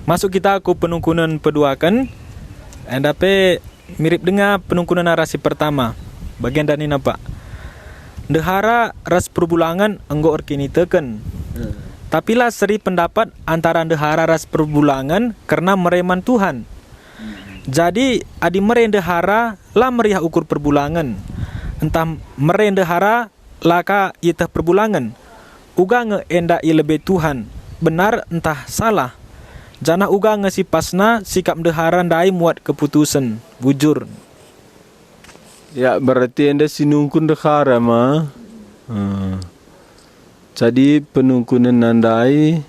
Masuk kita ke penungkunan peduakan. Endape mirip dengan penungkunan narasi pertama. Bagian dari Pak. Dehara ras perbulangan enggo orkini teken. Tapi lah seri pendapat antara dehara ras perbulangan karena mereman Tuhan. Jadi adi merendahara lah meriah ukur perbulangan. Entah merendahara laka itah perbulangan. Uga nge enda i lebih Tuhan. Benar entah salah. Jana uga nge si pasna sikap dehara ndai muat keputusan. Bujur. Ya berarti anda sinungkun dehara mah. Jadi penungkunan nandai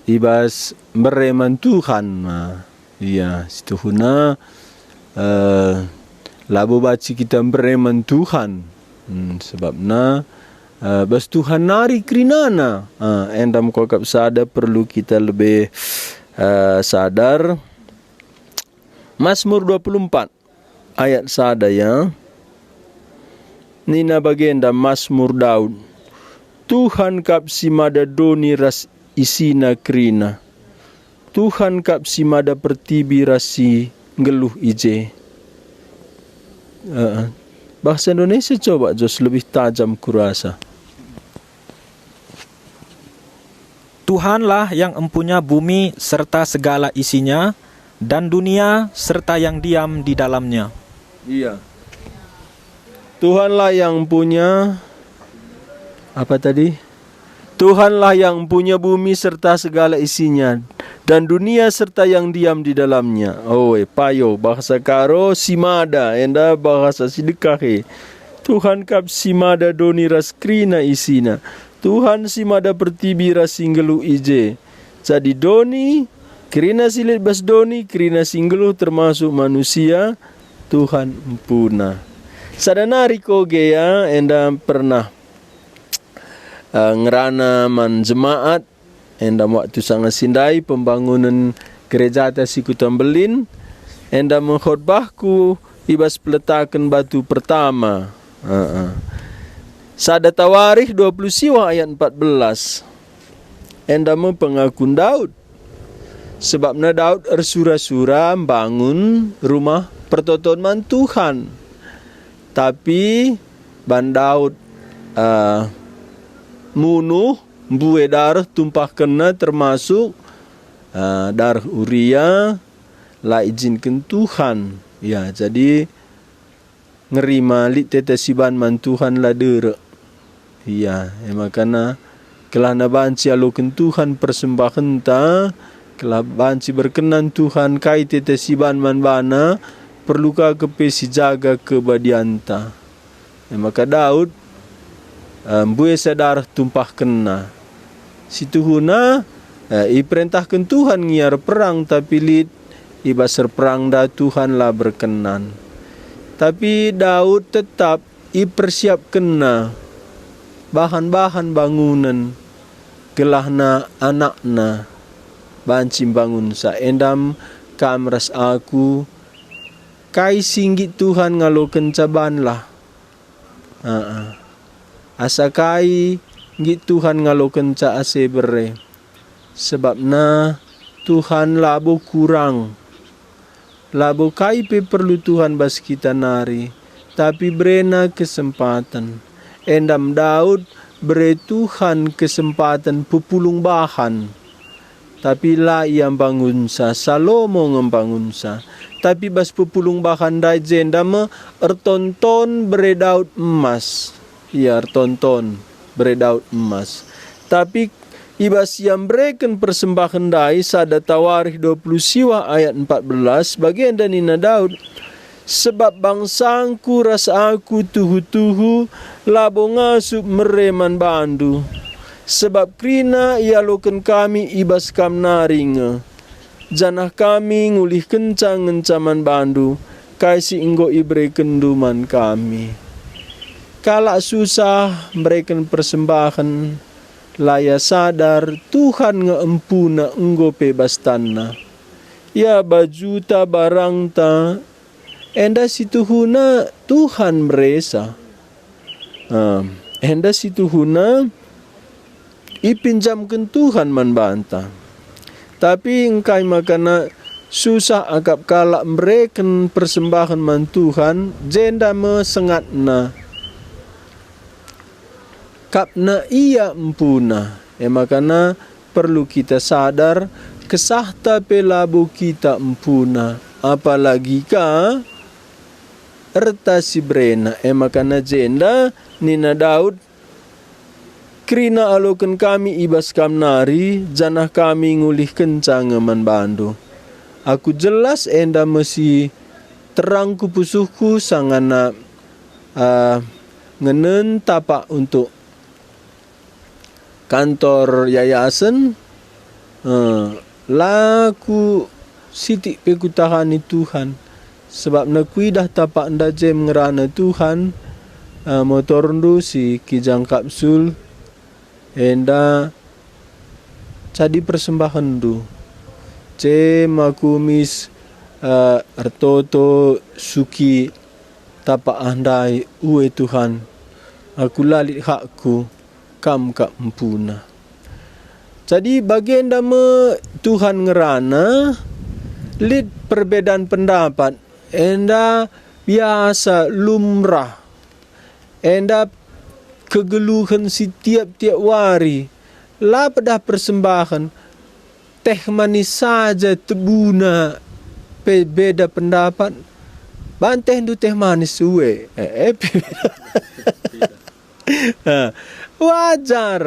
ibas mereman Tuhan mah. Iya, situ huna labo baci kita bereman Tuhan. Sebabna bas Tuhan nari krinana. Endam kokap sadar perlu kita lebih sadar. Mazmur 24 ayat sada ya. Nina bagenda Mazmur Daud. Tuhan kap simada doni ras isina krina. Tuhan kap simada pertibi rasi ngeluh ije. Bahasa Indonesia coba Jos lebih tajam kurasa. Tuhanlah yang empunya bumi serta segala isinya, dan dunia serta yang diam di dalamnya. Iya. Tuhanlah yang punya apa tadi? Tuhanlah yang punya bumi serta segala isinya, dan dunia serta yang diam di dalamnya. Oh, payo bahasa karo simada, enda bahasa sidekahe. Tuhan kap simada doni raskrina isina. Tuhan simada pertibi rasinggelu ije. Jadi doni, krina silit bas doni, krina singgelu termasuk manusia, Tuhan empuna. Sadanari koge ya, enda pernah ngerana man jemaat enda waktu sangat sindai pembangunan gereja atas ikutan Belin enda mengkhotbahku ibas peletakan batu pertama. Sada Tawarikh 20 siwa ayat 14 enda mempengakun Daud sebabnya Daud ersura-sura bangun rumah pertotonan Tuhan, tapi ban Daud munuh buwe darah tumpah kena termasuk darah Uria la izinkan Tuhan. Ya, jadi ngerima lit tetesiban man Tuhan la dere. Ya, makana kelah na banci alokan Tuhan persembahan ta, kelah banci berkenan Tuhan kai tetesiban man bana perluka kepesi jaga kebadianta. Maka Daud buaya sadar tumpah kena. Situ huna iperintahkan Tuhan ngiar perang, tapi lid ibasar perang dah Tuhan lah berkenan. Tapi Daud tetap ipersiap kena bahan-bahan bangunan gelahna anakna bancim bangun sa endam kamras aku kai singgit Tuhan ngaloken caban lah. Asakai ngit Tuhan ngaloken ca ase bere. Sebabna Tuhan labo kurang. Labo kai pe perlu Tuhan bas kita nari. Tapi berena kesempatan. Endam Daud beri Tuhan kesempatan pepulung bahan. Tapi la yang bangun sa Salomo ngembangun sa. Tapi bas pepulung bahan dai jendama ertonton beri Daud emas. Ya tonton beredaut emas. Tapi ibas yang berikan persembahan dai sada Tawarikh 20 siwa ayat 14 bagian dan ina Daud. Sebab bangsangku rasa aku tuhu-tuhu labo ngasup mereman bandu. Sebab krina ialokan kami ibas kam naringa. Janah kami ngulih kencang ngencaman bandu. Kaisi inggo ibre kenduman kami. Kalau susah berikan persembahan, laya sadar Tuhan ngeempuna enggo bebas tanah. Ya bajuta barangta, enda situ huna Tuhan meresa. Enda situ huna ipinjamkan Tuhan man banta. Tapi engkai makana susah akap kalak mereken persembahan man Tuhan, jenda mesengatna. Kapna ia empuna. Makana perlu kita sadar kesahta pelabu kita empuna. Apalagi ka ertasi brena. Makana jenda Nina Daud krina alokan kami ibas kamnari, janah kami ngulih kencang man bandu. Aku jelas enda mesti terang kupusuhku sangana ngenen tapak untuk kantor yayasan. Laku sitik peku tahani Tuhan. Sebab nakui dah tapak nda jem ngerana Tuhan. Motor ndu si kijang kapsul. Enda jadi persembahan du. Jem aku mis ertoto suki tapak andai uwe Tuhan. Aku lalit hakku kam kak empuna. Jadi bagian dama Tuhan ngerana lid perbedaan pendapat. Enda biasa lumrah. Enda kegeluhan si tiap-tiap wari. La pedah persembahan. Teh manis saja tebuna. Beda pendapat. Banteh du teh manis suwe. Wajar.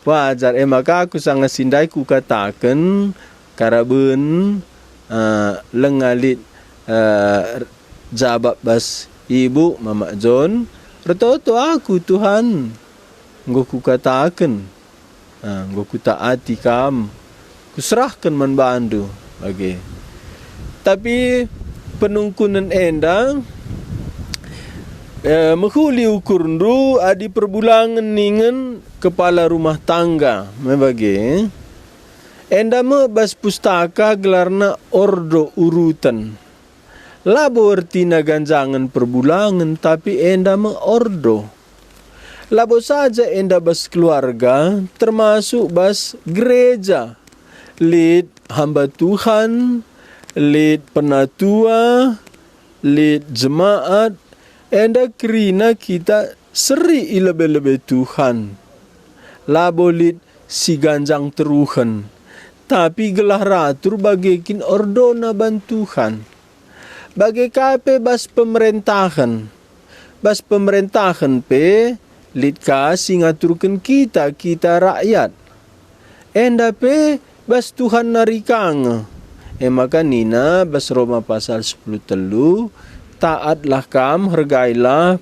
Wajar. Maka aku sangat sindai ku katakan. Karaben lengalit jabab bas ibu Mama John. Bertoto aku Tuhan. Nggo ku katakan. Nggo ku taati kam. Ku serahkan man bandu. Okay. Tapi penungkunan endang. Menghuli ukur ndu adi perbulangan ningen kepala rumah tangga. Membagi. Enda me bas pustaka gelarna ordo urutan. Labo ertina ganjangan perbulangan tapi enda me ordo. Labo saja enda bas keluarga termasuk bas gereja. Lid hamba Tuhan, lid penatua, lid jemaat. Enda kerina kita seri ilebe-lebe Tuhan. Labo lid si ganjang teruhan. Tapi gelah ratur bagikin ordona bantuhan. Bagai kape bas pemerintahan. Bas pemerintahan pe litka singaturkan kita rakyat. Enda pe bas Tuhan narikang. Maka nina bas Roma pasal 10 telu. Taatlah kam, hargailah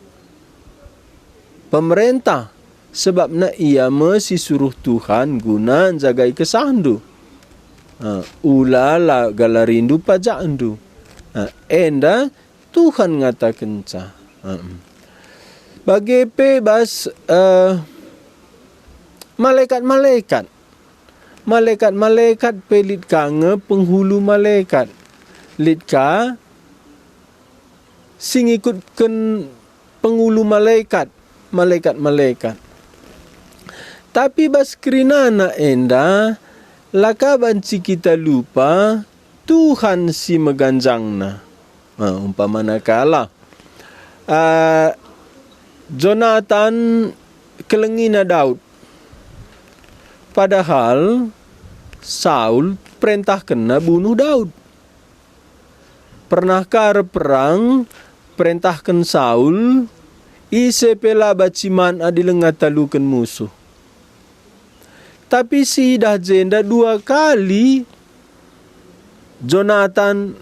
pemerintah. Sebab na ia mesti suruh Tuhan guna jagai kesandu. Ulala galarindu pajandu. Enda Tuhan ngatakan cah. Bagi bebas malaikat-malaikat. Malaikat-malaikat pelit kange penghulu malaikat. Litka sing ikutkan penghulu malaikat. Malaikat-malaikat. Tapi bas kerinana enda laka banci kita lupa Tuhan si meganjangna. Umpamana kala Jonathan kelengina Daud. Padahal Saul perintah kena bunuh Daud. Pernahkah perang perintahkan Saul ise pela baciman adilengatalukan musuh. Tapi si dah jenda 2 kali Jonathan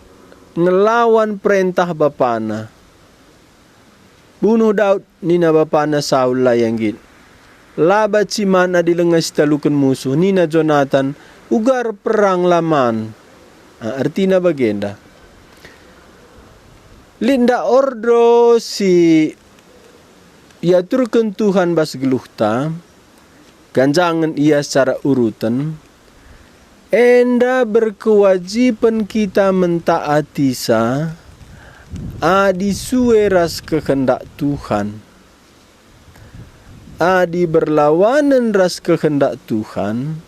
ngelawan perintah bapana. Bunuh Daud nina bapana Saul layanggit. Laba ciman adilengas talukan musuh nina Jonathan ugar perang laman. Artina bagenda. Linda ordo si yaturkan Tuhan bas geluhta. Ganjangan ia secara urutan. Enda berkewajiban kita mentaati sa adi sueras kehendak Tuhan. Adi berlawanan ras kehendak Tuhan.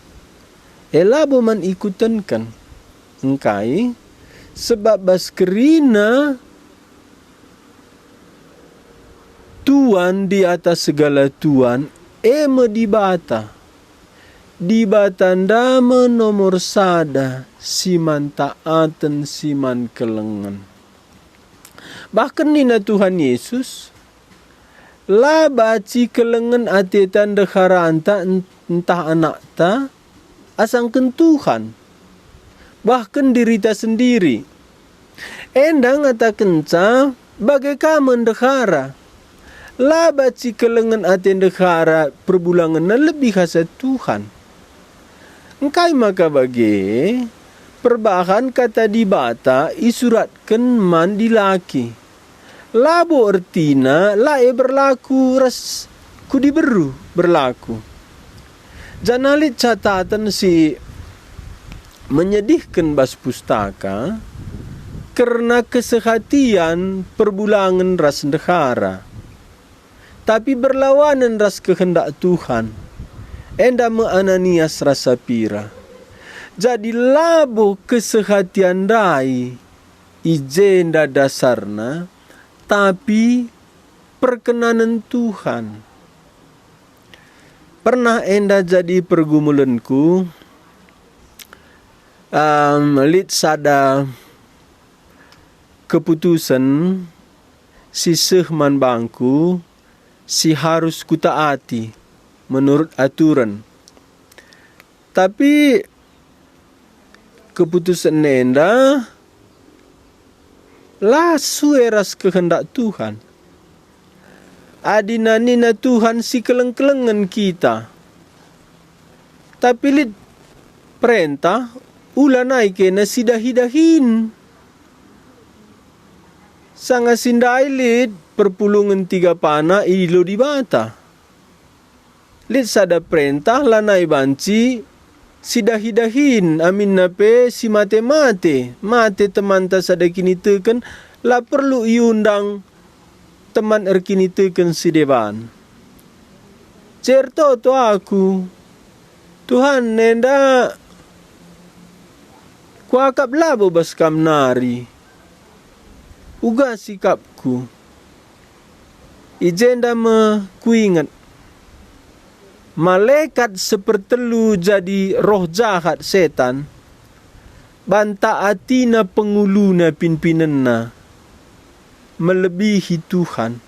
Labo man ikutan kan. Engkai sebab bas kerina Tuhan di atas segala Tuhan dibata. Dibata ndama nomor sada siman taatan siman kelengan. Bahkan nina Tuhan Yesus la baci kelengan atetan dehara anta entah anak ta asangken Tuhan. Bahkan dirita sendiri. Endang ata kenca bagai kamen dehara. La baci kelengan aten dehara perbulangan na lebih khasa Tuhan. Engkai maka bagi perbahan kata dibata isuratkan man dilaki. Labo ertina lae berlaku ras kudi berlaku. Janalit catatan si menyedihkan bas pustaka karena kesehatian perbulangan ras dehara. Tapi berlawanan ras kehendak Tuhan. Enda Ananias rasa pira. Jadi labo kesehatian dai ijenda dasarna tapi perkenanan Tuhan. Pernah enda jadi pergumulanku lit sada keputusan si sehman bangku si harus kutaati menurut aturan. Tapi keputusan enda lasu eras kehendak Tuhan. Adina nina Tuhan si keleng-kelengan kita. Tapi lit perintah ulah naik kena sidahi-dahin. Sanga sindai lit perpulungan 3 pana ilo dibata. Lit sada perintah lanai banci sidahi-dahin amin nape si mate-mate. Mate teman ta sada kini teken la perlu iundang teman erkini teken si deban. Certo to aku. Tuhan nenda kuakap labo bas kam nari. Uga sikapku. Ijenda me kuingat. Malaikat sepertelu jadi roh jahat setan. Banta atina penguluna pimpinenna. Melebihi Tuhan.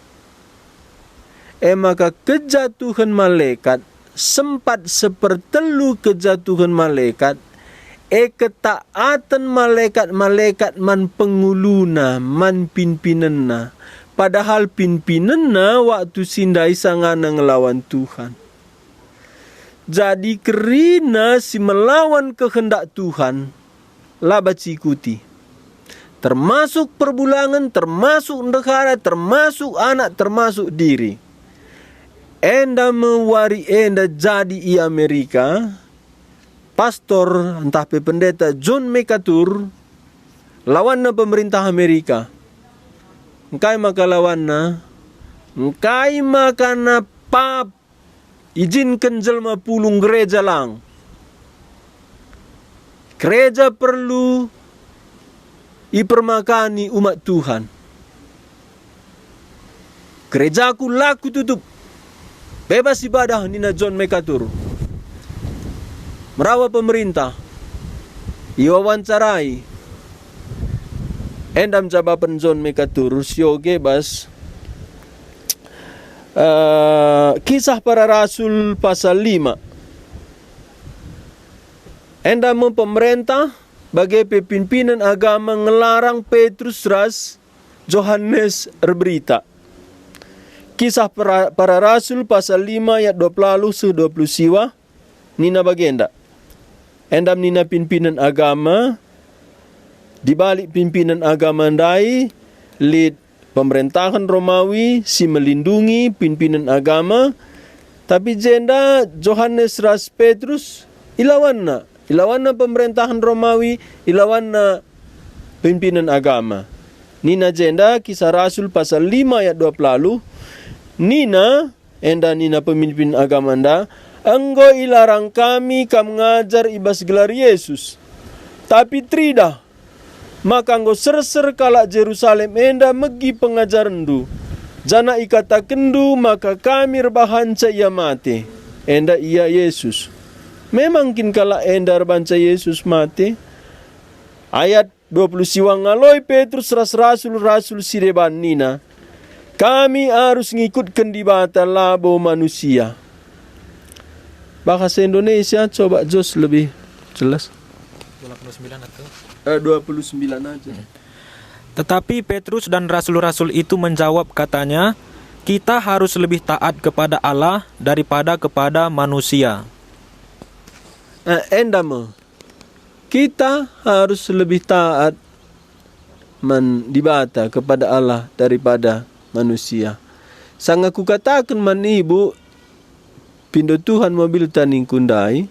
Maka kejatuhan malaikat. Sempat sepertelu kejatuhan malaikat. Ketaatan malaikat-malaikat man penguluna. Man pimpinenna. Padahal pimpinenna waktu sindai sangana ngelawan Tuhan. Jadi kerina si melawan kehendak Tuhan, labat ikuti. Termasuk perbulangan, termasuk negara, termasuk anak, termasuk diri. Enda mewari enda jadi i Amerika, pastor entah pendeta John MacArthur, lawanna pemerintah Amerika. Engkai maka lawanna, engkai makana pap izinkan jelma pulung gereja lang. Gereja perlu ipermakani umat Tuhan. Gerejaku laku tutup. Bebas ibadah nina John MacArthur. Merawa pemerintah. Iwawancarai. Endam jawaban John MacArthur sioge bas Kisah Para Rasul pasal 5. Endam pemerintah bagi pimpinan agama ngelarang Petrus ras Yohanes berberita. Kisah Para Rasul pasal 5 ayat 20 siwa nina bagenda. Endam nina pimpinan agama dibalik pimpinan agama ndai lid pemerintahan Romawi si melindungi pimpinan agama, tapi jenda Yohanes ras Petrus ilawanna pemerintahan Romawi, ilawanna pimpinan agama. Nina jenda Kisah Rasul pasal 5 ayat 20 nina enda nina pemimpin agama anda enggo ilarang kami kam ngajar ibas gelar Yesus. Tapi trida, maka enggo ser-ser kalak Jerusalem enda megi pengajarandu. Jana ikata kendu maka kami rebahanca ia mati. Enda ia Yesus. Memang kin kalak enda rebanca Yesus mati. Ayat 20 siwang ngaloi Petrus rasul sireban nina. Kami harus ngikutkan di bata labo manusia. Bahasa Indonesia coba Jos lebih jelas. 29 atau? 29 aja. Tetapi Petrus dan rasul-rasul itu menjawab katanya, kita harus lebih taat kepada Allah daripada kepada manusia. Endama. Kita harus lebih taat dibata kepada Allah daripada manusia. Sang aku katakan ibu pindo Tuhan mobil taning kundai,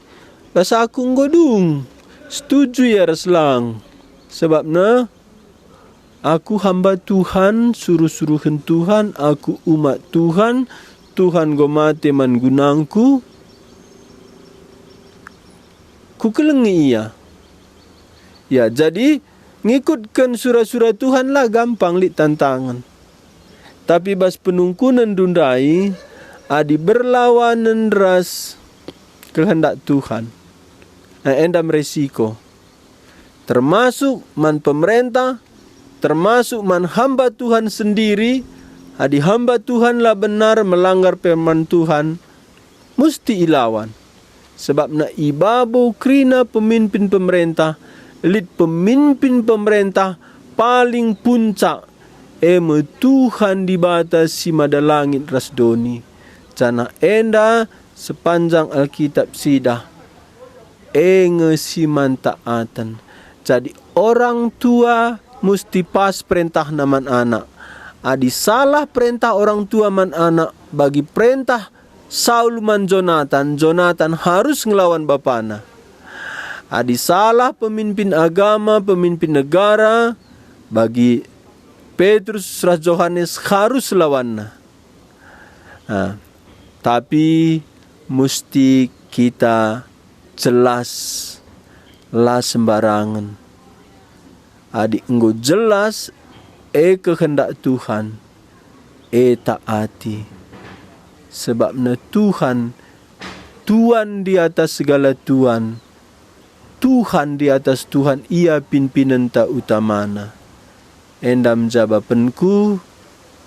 basa aku ngodung. Setuju ya reslang. Sebabnya aku hamba Tuhan, suruh-suruhan Tuhan, aku umat Tuhan, Tuhan go mate man gunangku. Ku kelengi ia. Ya, jadi ngikutkan surah-surah Tuhan lah gampang li tantangan. Tapi bas penungkunan dundai adi berlawanan ras kehendak Tuhan. Endam resiko. Termasuk man pemerintah, termasuk man hamba Tuhan sendiri, adi hamba Tuhan lah benar melanggar firman Tuhan, mesti ilawan. Sebab na ibabo krina pemimpin pemerintah, elit pemimpin pemerintah paling puncak Tuhan dibatasi mada langit rasdoni. Cana enda sepanjang Alkitab sidah siman taatan. Jadi orang tua mesti pas perintah naman anak. Adi salah perintah orang tua man anak bagi perintah Saul man Jonathan, Jonathan harus ngelawan bapana. Adi salah pemimpin agama, pemimpin negara, bagi Petrus ras Yohanes harus lawanna. Tapi mesti kita jelas lah sembarangan. Adi enggo jelas kehendak Tuhan, taati. Sebabnya Tuhan di atas segala Tuhan, Tuhan di atas Tuhan, ia pimpinan tak utamana. Endam jawabanku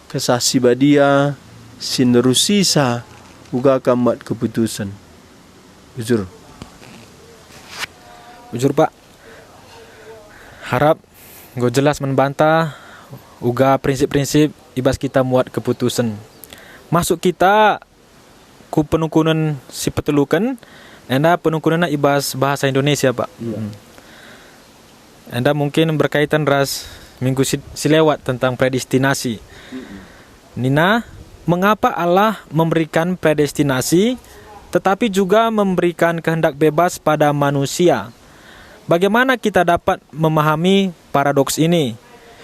kesasi badia sinerusisa uga kamat keputusan. Bujur Pak. Harap gue jelas membantah uga prinsip-prinsip ibas kita muat keputusan. Masuk kita ku penungkunan si petelukan, enda penungkunan ibas bahasa Indonesia Pak. Enda mungkin berkaitan ras minggu silewat tentang predestinasi. Nina, mengapa Allah memberikan predestinasi tetapi juga memberikan kehendak bebas pada manusia? Bagaimana kita dapat memahami paradoks ini?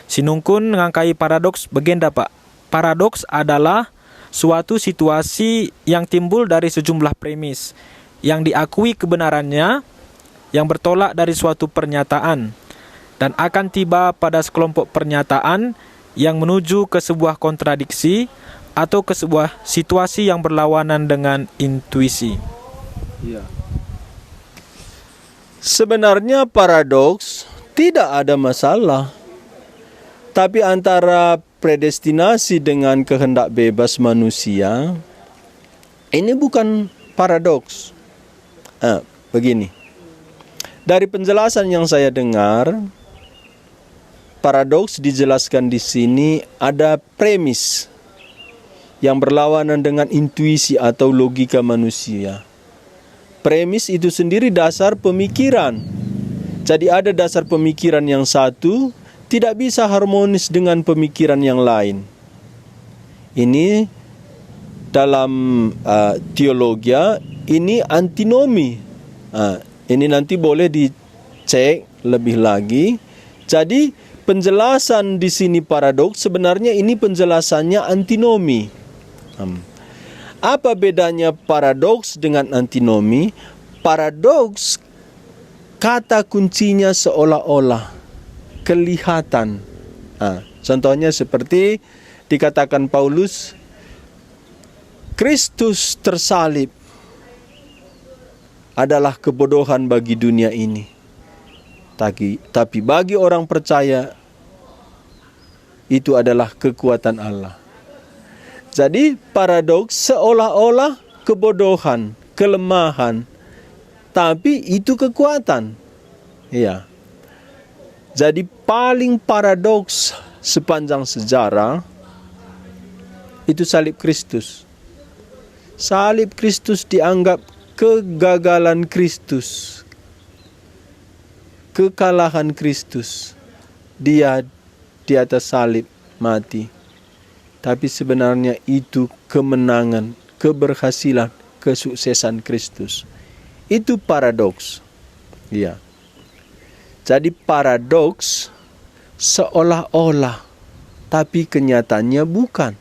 Sinungkun ngangkai paradoks begenda Pak. Paradoks adalah suatu situasi yang timbul dari sejumlah premis yang diakui kebenarannya yang bertolak dari suatu pernyataan dan akan tiba pada sekelompok pernyataan yang menuju ke sebuah kontradiksi atau ke sebuah situasi yang berlawanan dengan intuisi. Ya. Sebenarnya paradoks tidak ada masalah. Tapi antara predestinasi dengan kehendak bebas manusia, ini bukan paradoks. Begini. Dari penjelasan yang saya dengar, paradoks dijelaskan di sini ada premis yang berlawanan dengan intuisi atau logika manusia. Premis itu sendiri dasar pemikiran. Jadi ada dasar pemikiran yang satu tidak bisa harmonis dengan pemikiran yang lain. Ini dalam teologi ini antinomi. Ini nanti boleh dicek lebih lagi. Jadi penjelasan di sini paradoks sebenarnya ini penjelasannya antinomi. Apa bedanya paradoks dengan antinomi? Paradoks, kata kuncinya seolah-olah kelihatan. Contohnya seperti dikatakan Paulus, Kristus tersalib adalah kebodohan bagi dunia ini. Tapi bagi orang percaya, itu adalah kekuatan Allah. Jadi paradoks seolah-olah kebodohan, kelemahan, tapi itu kekuatan. Ya. Jadi paling paradoks sepanjang sejarah itu salib Kristus. Salib Kristus dianggap kegagalan Kristus, kekalahan Kristus. Dia di atas salib mati. Tapi sebenarnya itu kemenangan, keberhasilan, kesuksesan Kristus. Itu paradoks. Ya. Jadi paradoks seolah-olah, tapi kenyataannya bukan.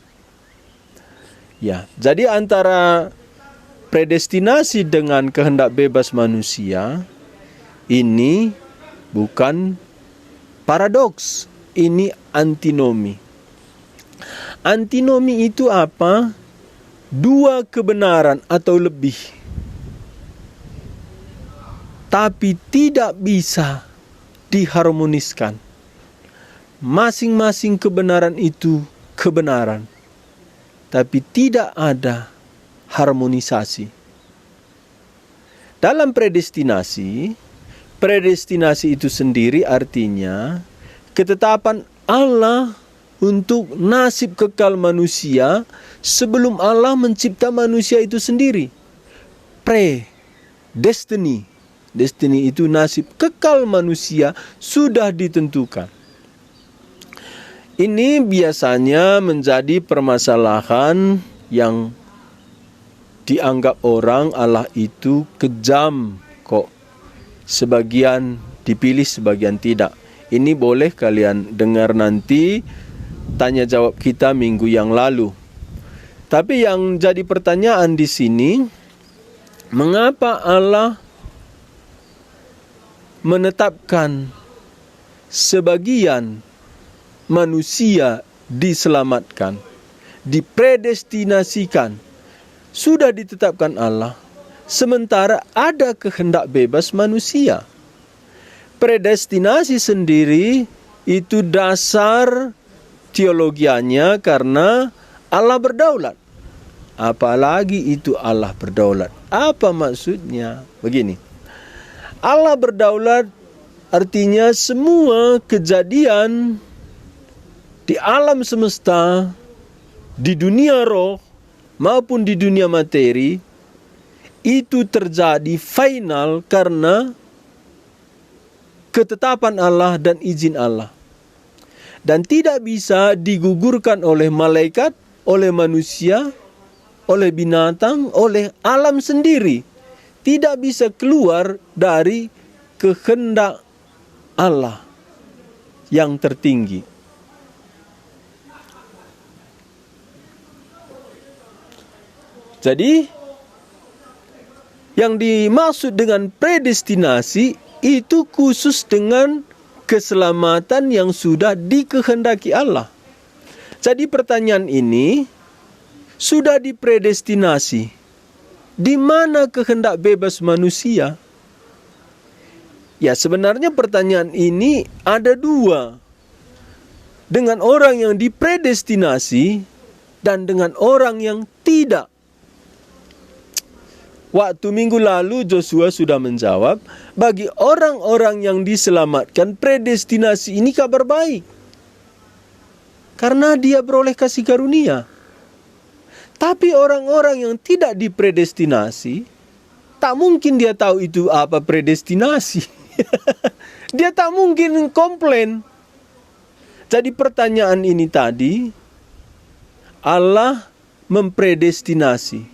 Ya, jadi antara predestinasi dengan kehendak bebas manusia ini bukan paradoks, ini antinomi. Antinomi itu apa? Dua kebenaran atau lebih, tapi tidak bisa diharmoniskan. Masing-masing kebenaran itu kebenaran, tapi tidak ada harmonisasi. Dalam predestinasi itu sendiri artinya ketetapan Allah untuk nasib kekal manusia sebelum Allah mencipta manusia itu sendiri. Destiny itu nasib kekal manusia sudah ditentukan. Ini biasanya menjadi permasalahan yang dianggap orang Allah itu kejam kok. Sebagian dipilih, sebagian tidak. Ini boleh kalian dengar nanti tanya jawab kita minggu yang lalu. Tapi yang jadi pertanyaan di sini, mengapa Allah menetapkan sebagian manusia diselamatkan, dipredestinasikan, sudah ditetapkan Allah, sementara ada kehendak bebas manusia. Predestinasi sendiri itu dasar teologianya karena Allah berdaulat. Apalagi itu Allah berdaulat. Apa maksudnya? Begini. Allah berdaulat artinya semua kejadian di alam semesta, di dunia roh maupun di dunia materi, itu terjadi final karena ketetapan Allah dan izin Allah. Dan tidak bisa digugurkan oleh malaikat, oleh manusia, oleh binatang, oleh alam sendiri. Tidak bisa keluar dari kehendak Allah yang tertinggi. Jadi, yang dimaksud dengan predestinasi itu khusus dengan keselamatan yang sudah dikehendaki Allah. Jadi pertanyaan ini sudah dipredestinasi. Di mana kehendak bebas manusia? Ya, sebenarnya pertanyaan ini ada dua. Dengan orang yang dipredestinasi dan dengan orang yang tidak. Waktu minggu lalu Joshua sudah menjawab, bagi orang-orang yang diselamatkan, predestinasi ini kabar baik. Karena dia beroleh kasih karunia. Tapi orang-orang yang tidak dipredestinasi, tak mungkin dia tahu itu apa predestinasi. Dia tak mungkin komplain. Jadi pertanyaan ini tadi, Allah mempredestinasi.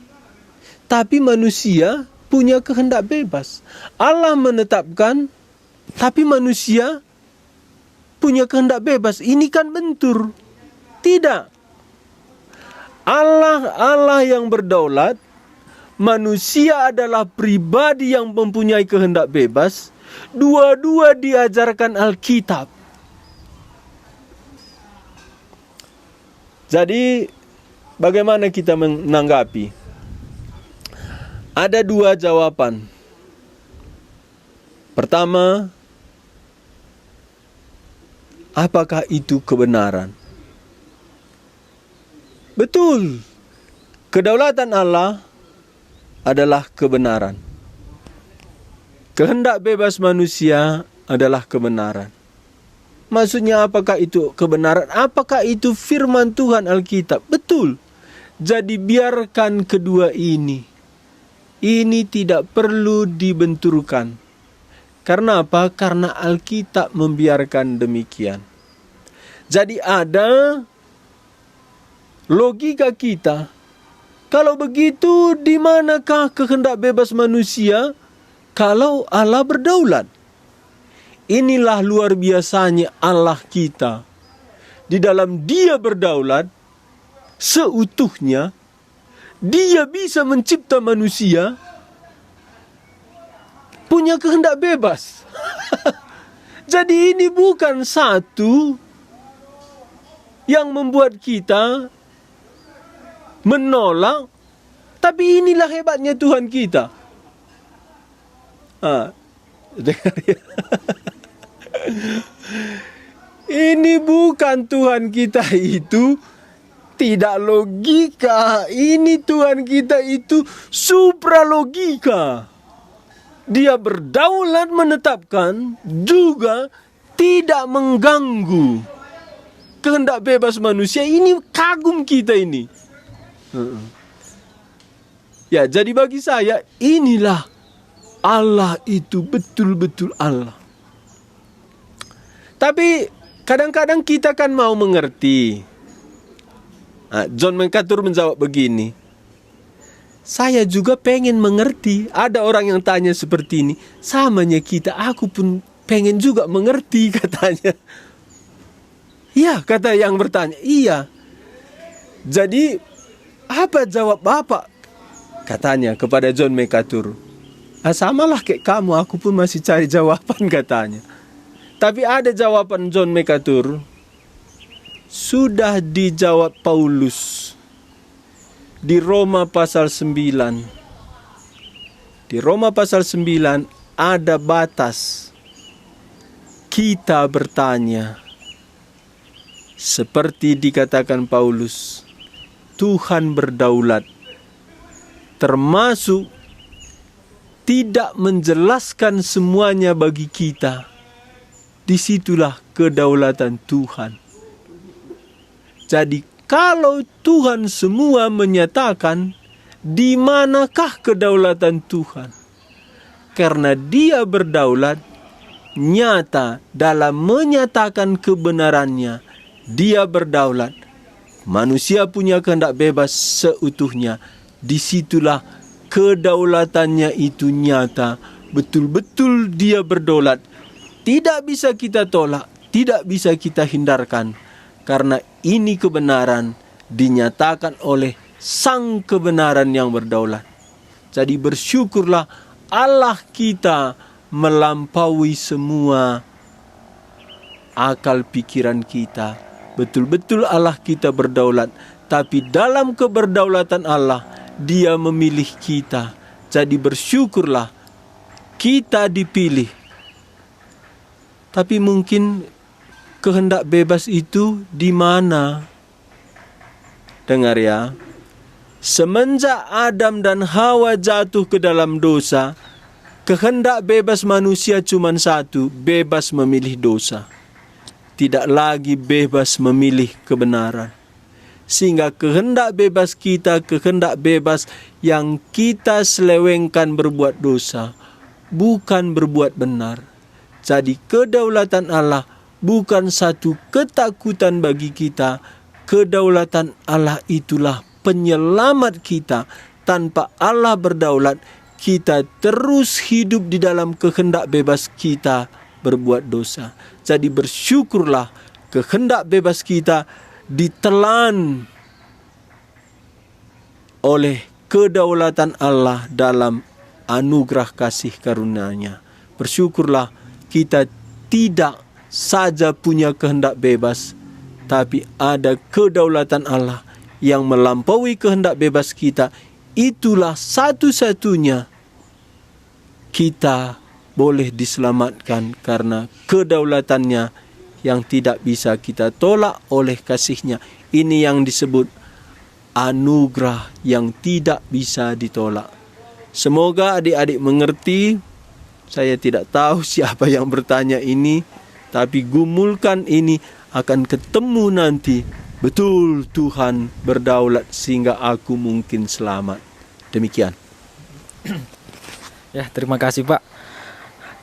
Tapi manusia punya kehendak bebas. Allah menetapkan, tapi manusia punya kehendak bebas. Ini kan bentur. Tidak. Allah yang berdaulat, manusia adalah pribadi yang mempunyai kehendak bebas. Dua-dua diajarkan Alkitab. Jadi, bagaimana kita menanggapi? Ada dua jawaban. Pertama, apakah itu kebenaran? Betul, kedaulatan Allah adalah kebenaran. Kehendak bebas manusia adalah kebenaran. Maksudnya apakah itu kebenaran? Apakah itu firman Tuhan Alkitab? Betul. Jadi biarkan kedua ini. Ini tidak perlu dibenturkan. Karena apa? Karena Alkitab membiarkan demikian. Jadi ada logika kita. Kalau begitu, di manakah kehendak bebas manusia kalau Allah berdaulat? Inilah luar biasanya Allah kita. Di dalam Dia berdaulat seutuhnya, Dia bisa mencipta manusia punya kehendak bebas. Jadi ini bukan satu yang membuat kita menolak, tapi inilah hebatnya Tuhan kita. Dengar ya. Ini bukan Tuhan kita itu tidak logika. Ini Tuhan kita itu supralogika. Dia berdaulat menetapkan juga tidak mengganggu kehendak bebas manusia. Ini kagum kita ini. Ya, jadi bagi saya inilah Allah itu betul-betul Allah. Tapi kadang-kadang kita kan mau mengerti. John MacArthur menjawab begini. Saya juga pengen mengerti. Ada orang yang tanya seperti ini. Samanya kita, aku pun pengen juga mengerti, katanya. Iya, kata yang bertanya. Iya. Jadi, apa jawab Bapak? Katanya kepada John MacArthur. Samalah kayak kamu, aku pun masih cari jawaban, katanya. Tapi ada jawaban John MacArthur. Sudah dijawab Paulus. Di Roma pasal 9. Di Roma pasal 9 ada batas. Kita bertanya. Seperti dikatakan Paulus. Tuhan berdaulat. Termasuk tidak menjelaskan semuanya bagi kita. Disitulah kedaulatan Tuhan. Jadi kalau Tuhan semua menyatakan, di manakah kedaulatan Tuhan? Karena Dia berdaulat, nyata dalam menyatakan kebenarannya. Dia berdaulat. Manusia punya kehendak bebas seutuhnya. Disitulah kedaulatannya itu nyata. Betul-betul Dia berdaulat. Tidak bisa kita tolak, tidak bisa kita hindarkan. Karena ini kebenaran dinyatakan oleh Sang kebenaran yang berdaulat. Jadi bersyukurlah Allah kita melampaui semua akal pikiran kita. Betul-betul Allah kita berdaulat. Tapi dalam keberdaulatan Allah, Dia memilih kita. Jadi bersyukurlah kita dipilih. Tapi mungkin kehendak bebas itu di mana? Dengar ya. Semenjak Adam dan Hawa jatuh ke dalam dosa, kehendak bebas manusia cuma satu, bebas memilih dosa. Tidak lagi bebas memilih kebenaran. Sehingga kehendak bebas kita, kehendak bebas yang kita selewengkan berbuat dosa, bukan berbuat benar. Jadi kedaulatan Allah bukan satu ketakutan bagi kita. Kedaulatan Allah itulah penyelamat kita. Tanpa Allah berdaulat, kita terus hidup di dalam kehendak bebas kita berbuat dosa. Jadi bersyukurlah kehendak bebas kita ditelan oleh kedaulatan Allah dalam anugerah kasih karunia-Nya. Bersyukurlah kita tidak saja punya kehendak bebas, tapi ada kedaulatan Allah yang melampaui kehendak bebas kita. Itulah satu-satunya kita boleh diselamatkan karena kedaulatannya yang tidak bisa kita tolak oleh kasih-Nya. Ini yang disebut anugerah yang tidak bisa ditolak. Semoga adik-adik mengerti. Saya tidak tahu siapa yang bertanya ini, tapi gumulkan ini, akan ketemu nanti. Betul Tuhan berdaulat sehingga aku mungkin selamat. Demikian. Ya, terima kasih Pak.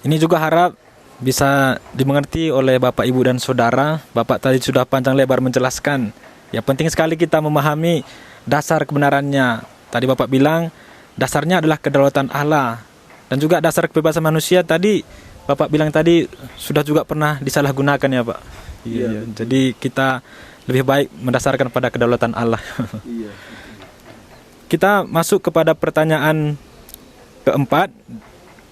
Ini juga harap bisa dimengerti oleh Bapak, Ibu, dan Saudara. Bapak tadi sudah panjang lebar menjelaskan. Ya, penting sekali kita memahami dasar kebenarannya. Tadi Bapak bilang dasarnya adalah kedaulatan Allah. Dan juga dasar kebebasan manusia tadi Bapak bilang tadi sudah juga pernah disalahgunakan ya Pak. Iya. Jadi kita lebih baik mendasarkan pada kedaulatan Allah. Iya. Kita masuk kepada pertanyaan keempat.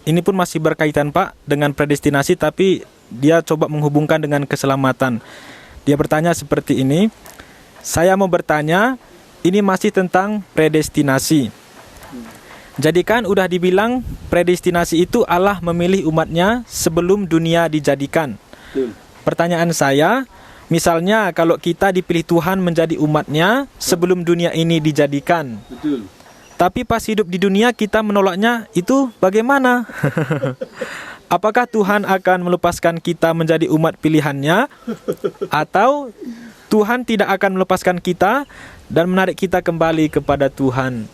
Ini pun masih berkaitan Pak dengan predestinasi, tapi dia coba menghubungkan dengan keselamatan. Dia bertanya seperti ini. Saya mau bertanya, ini masih tentang predestinasi. Jadi kan udah dibilang predestinasi itu Allah memilih umatnya sebelum dunia dijadikan. Betul. Pertanyaan saya, misalnya kalau kita dipilih Tuhan menjadi umatnya sebelum dunia ini dijadikan. Betul. Tapi pas hidup di dunia kita menolaknya, itu bagaimana? Apakah Tuhan akan melepaskan kita menjadi umat pilihannya? Atau Tuhan tidak akan melepaskan kita dan menarik kita kembali kepada Tuhan?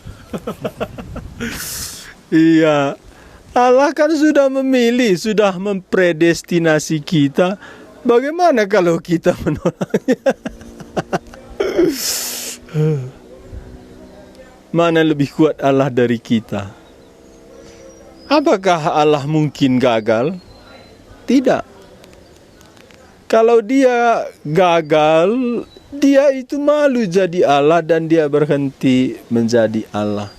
Iya. Allah kan sudah memilih, sudah mempredestinasi kita. Bagaimana kalau kita menolaknya? Mana lebih kuat Allah dari kita? Apakah Allah mungkin gagal? Tidak. Kalau dia gagal, dia itu malu jadi Allah dan dia berhenti menjadi Allah.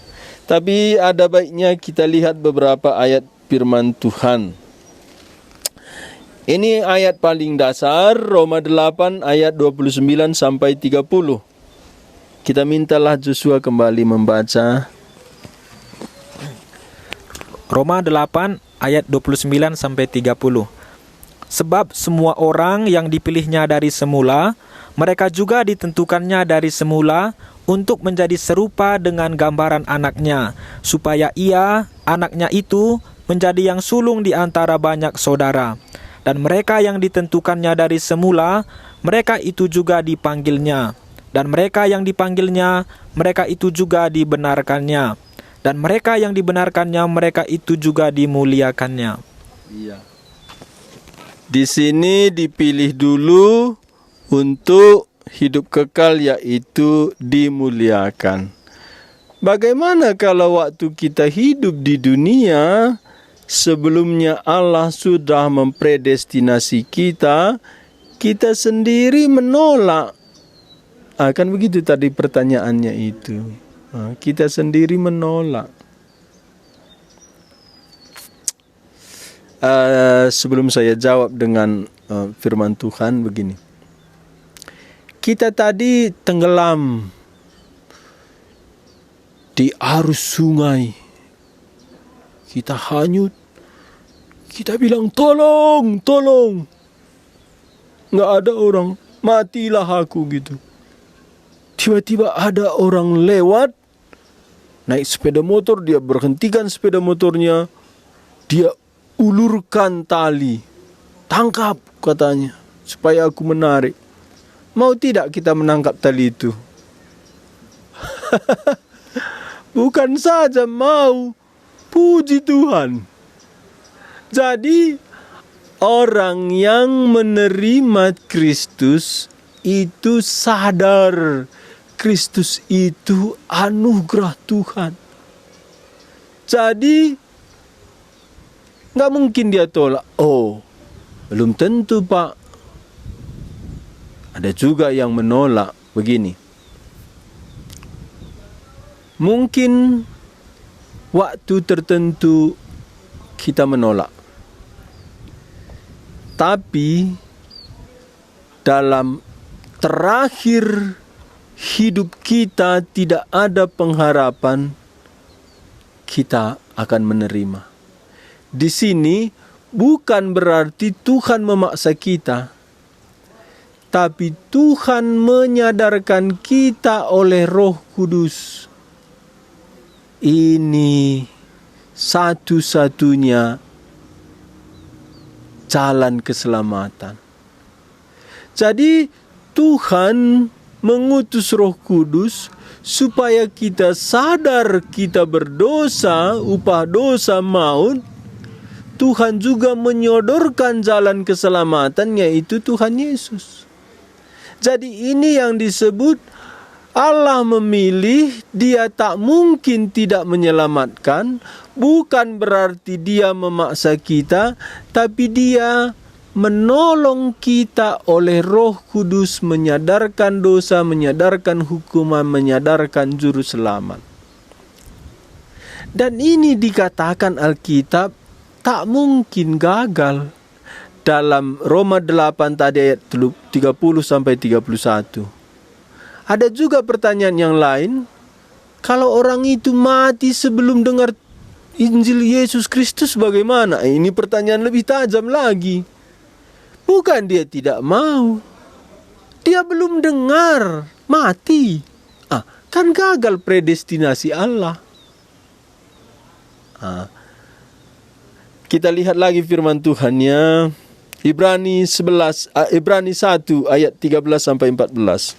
Tapi ada baiknya kita lihat beberapa ayat firman Tuhan. Ini ayat paling dasar, Roma 8 ayat 29 sampai 30. Kita mintalah Joshua kembali membaca. Roma 8 ayat 29 sampai 30. Sebab semua orang yang dipilihnya dari semula, mereka juga ditentukannya dari semula untuk menjadi serupa dengan gambaran anaknya, supaya ia, anaknya itu, menjadi yang sulung di antara banyak saudara. Dan mereka yang ditentukannya dari semula, mereka itu juga dipanggilnya. Dan mereka yang dipanggilnya, mereka itu juga dibenarkannya. Dan mereka yang dibenarkannya, mereka itu juga dimuliakannya. Iya. Di sini dipilih dulu untuk hidup kekal, yaitu dimuliakan. Bagaimana kalau waktu kita hidup di dunia, sebelumnya Allah sudah mempredestinasi kita, kita sendiri menolak. Kan begitu tadi pertanyaannya itu. Kita sendiri menolak. Sebelum saya jawab dengan firman Tuhan begini. Kita tadi tenggelam di arus sungai. Kita hanyut. Kita bilang tolong, tolong. Nggak ada orang, matilah aku gitu. Tiba-tiba ada orang lewat, naik sepeda motor, dia berhentikan sepeda motornya, dia ulurkan tali, tangkap katanya, supaya aku menarik. Mau tidak kita menangkap tali itu? Bukan saja mau, puji Tuhan. Jadi orang yang menerima Kristus itu sadar Kristus itu anugerah Tuhan. Jadi nggak mungkin dia tolak. Oh, belum tentu Pak. Ada juga yang menolak begini. Mungkin waktu tertentu kita menolak. Tapi dalam terakhir hidup kita tidak ada pengharapan, kita akan menerima. Di sini bukan berarti Tuhan memaksa kita, tapi Tuhan menyadarkan kita oleh Roh Kudus. Ini satu-satunya jalan keselamatan. Jadi Tuhan mengutus Roh Kudus supaya kita sadar kita berdosa, upah dosa maut. Tuhan juga menyodorkan jalan keselamatan, yaitu Tuhan Yesus. Jadi ini yang disebut Allah memilih, Dia tak mungkin tidak menyelamatkan. Bukan berarti Dia memaksa kita, tapi Dia menolong kita oleh Roh Kudus, menyadarkan dosa, menyadarkan hukuman, menyadarkan juru selamat. Dan ini dikatakan Alkitab tak mungkin gagal. Dalam Roma 8 tadi ayat 30 sampai 31. Ada juga pertanyaan yang lain. Kalau orang itu mati sebelum dengar Injil Yesus Kristus bagaimana? Ini pertanyaan lebih tajam lagi. Bukan dia tidak mau. Dia belum dengar, mati. Kan gagal predestinasi Allah. Kita lihat lagi firman Tuhannya. Ibrani 1 ayat 13 sampai 14.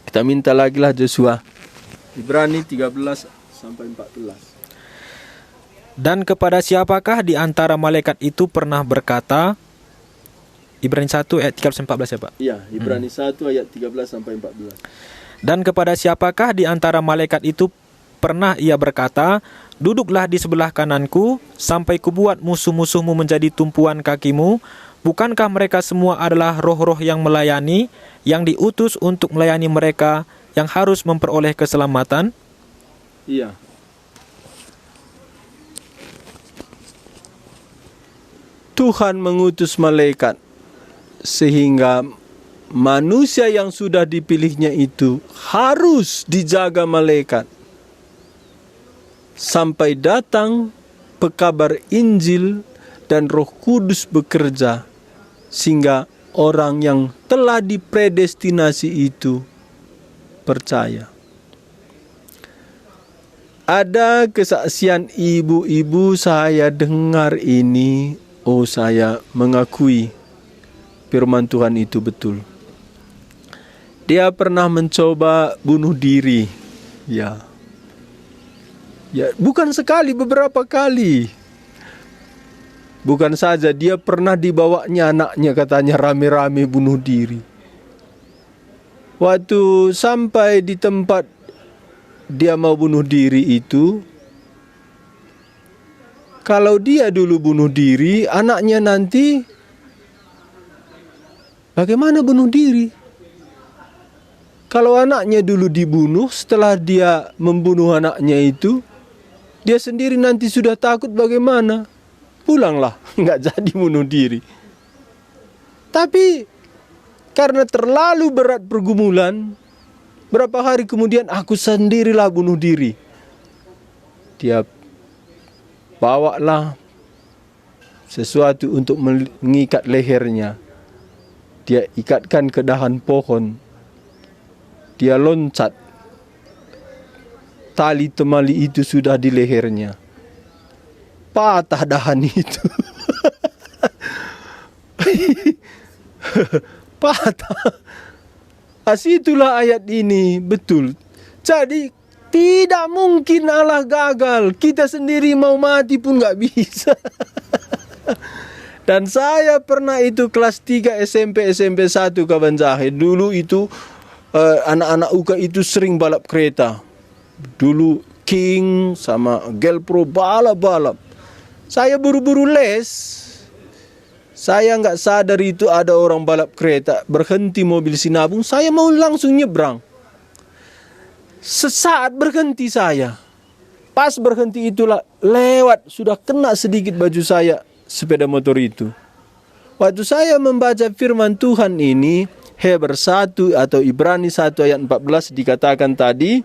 Kita minta lagi lah Joshua. Ibrani 13 sampai 14. Dan kepada siapakah di antara malaikat itu pernah berkata, Ibrani 1 ayat 13 sampai 14 ya Pak? Iya, Ibrani 1 ayat 13 sampai 14. Dan kepada siapakah di antara malaikat itu pernah ia berkata, duduklah di sebelah kananku, sampai kubuat musuh-musuhmu menjadi tumpuan kakimu. Bukankah mereka semua adalah roh-roh yang melayani, yang diutus untuk melayani mereka yang harus memperoleh keselamatan? Iya. Tuhan mengutus malaikat sehingga manusia yang sudah dipilihnya itu harus dijaga malaikat sampai datang pekabar Injil dan Roh Kudus bekerja, sehingga orang yang telah dipredestinasi itu percaya. Ada kesaksian ibu-ibu saya dengar ini, saya mengakui firman Tuhan itu betul. Dia pernah mencoba bunuh diri. Ya, bukan sekali, beberapa kali. Bukan saja, dia pernah dibawanya anaknya katanya rame-rame bunuh diri. Waktu sampai di tempat dia mau bunuh diri itu, kalau dia dulu bunuh diri, anaknya nanti bagaimana bunuh diri? Kalau anaknya dulu dibunuh, setelah dia membunuh anaknya itu, dia sendiri nanti sudah takut bagaimana? Pulanglah, nggak jadi bunuh diri. Tapi karena terlalu berat pergumulan, berapa hari kemudian aku sendirilah bunuh diri. Dia bawalah sesuatu untuk mengikat lehernya. Dia ikatkan ke dahan pohon. Dia loncat. Tali temali itu sudah di lehernya. Patah dahan itu. Patah. Itulah ayat ini betul. Jadi tidak mungkin Allah gagal. Kita sendiri mau mati pun gak bisa. Dan saya pernah itu kelas 3 SMP 1 Kawan Zahid. Dulu itu anak-anak UK itu sering balap kereta. Dulu King sama Gelpro balap-balap. Saya buru-buru les. Saya nggak sadar itu ada orang balap kereta. Berhenti mobil sinabung. Saya mau langsung nyebrang. Sesaat berhenti saya. Pas berhenti itulah lewat, sudah kena sedikit baju saya sepeda motor itu. Waktu saya membaca firman Tuhan ini, Hebrew 1 atau Ibrani 1 ayat 14 dikatakan tadi,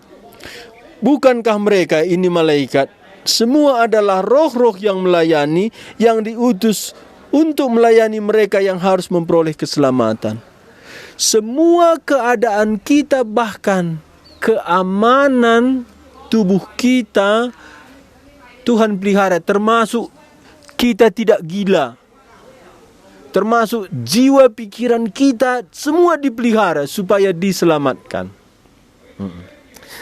bukankah mereka ini malaikat? Semua adalah roh-roh yang melayani, yang diutus untuk melayani mereka yang harus memperoleh keselamatan. Semua keadaan kita, bahkan keamanan tubuh kita, Tuhan pelihara, termasuk kita tidak gila, termasuk jiwa pikiran kita, semua dipelihara supaya diselamatkan.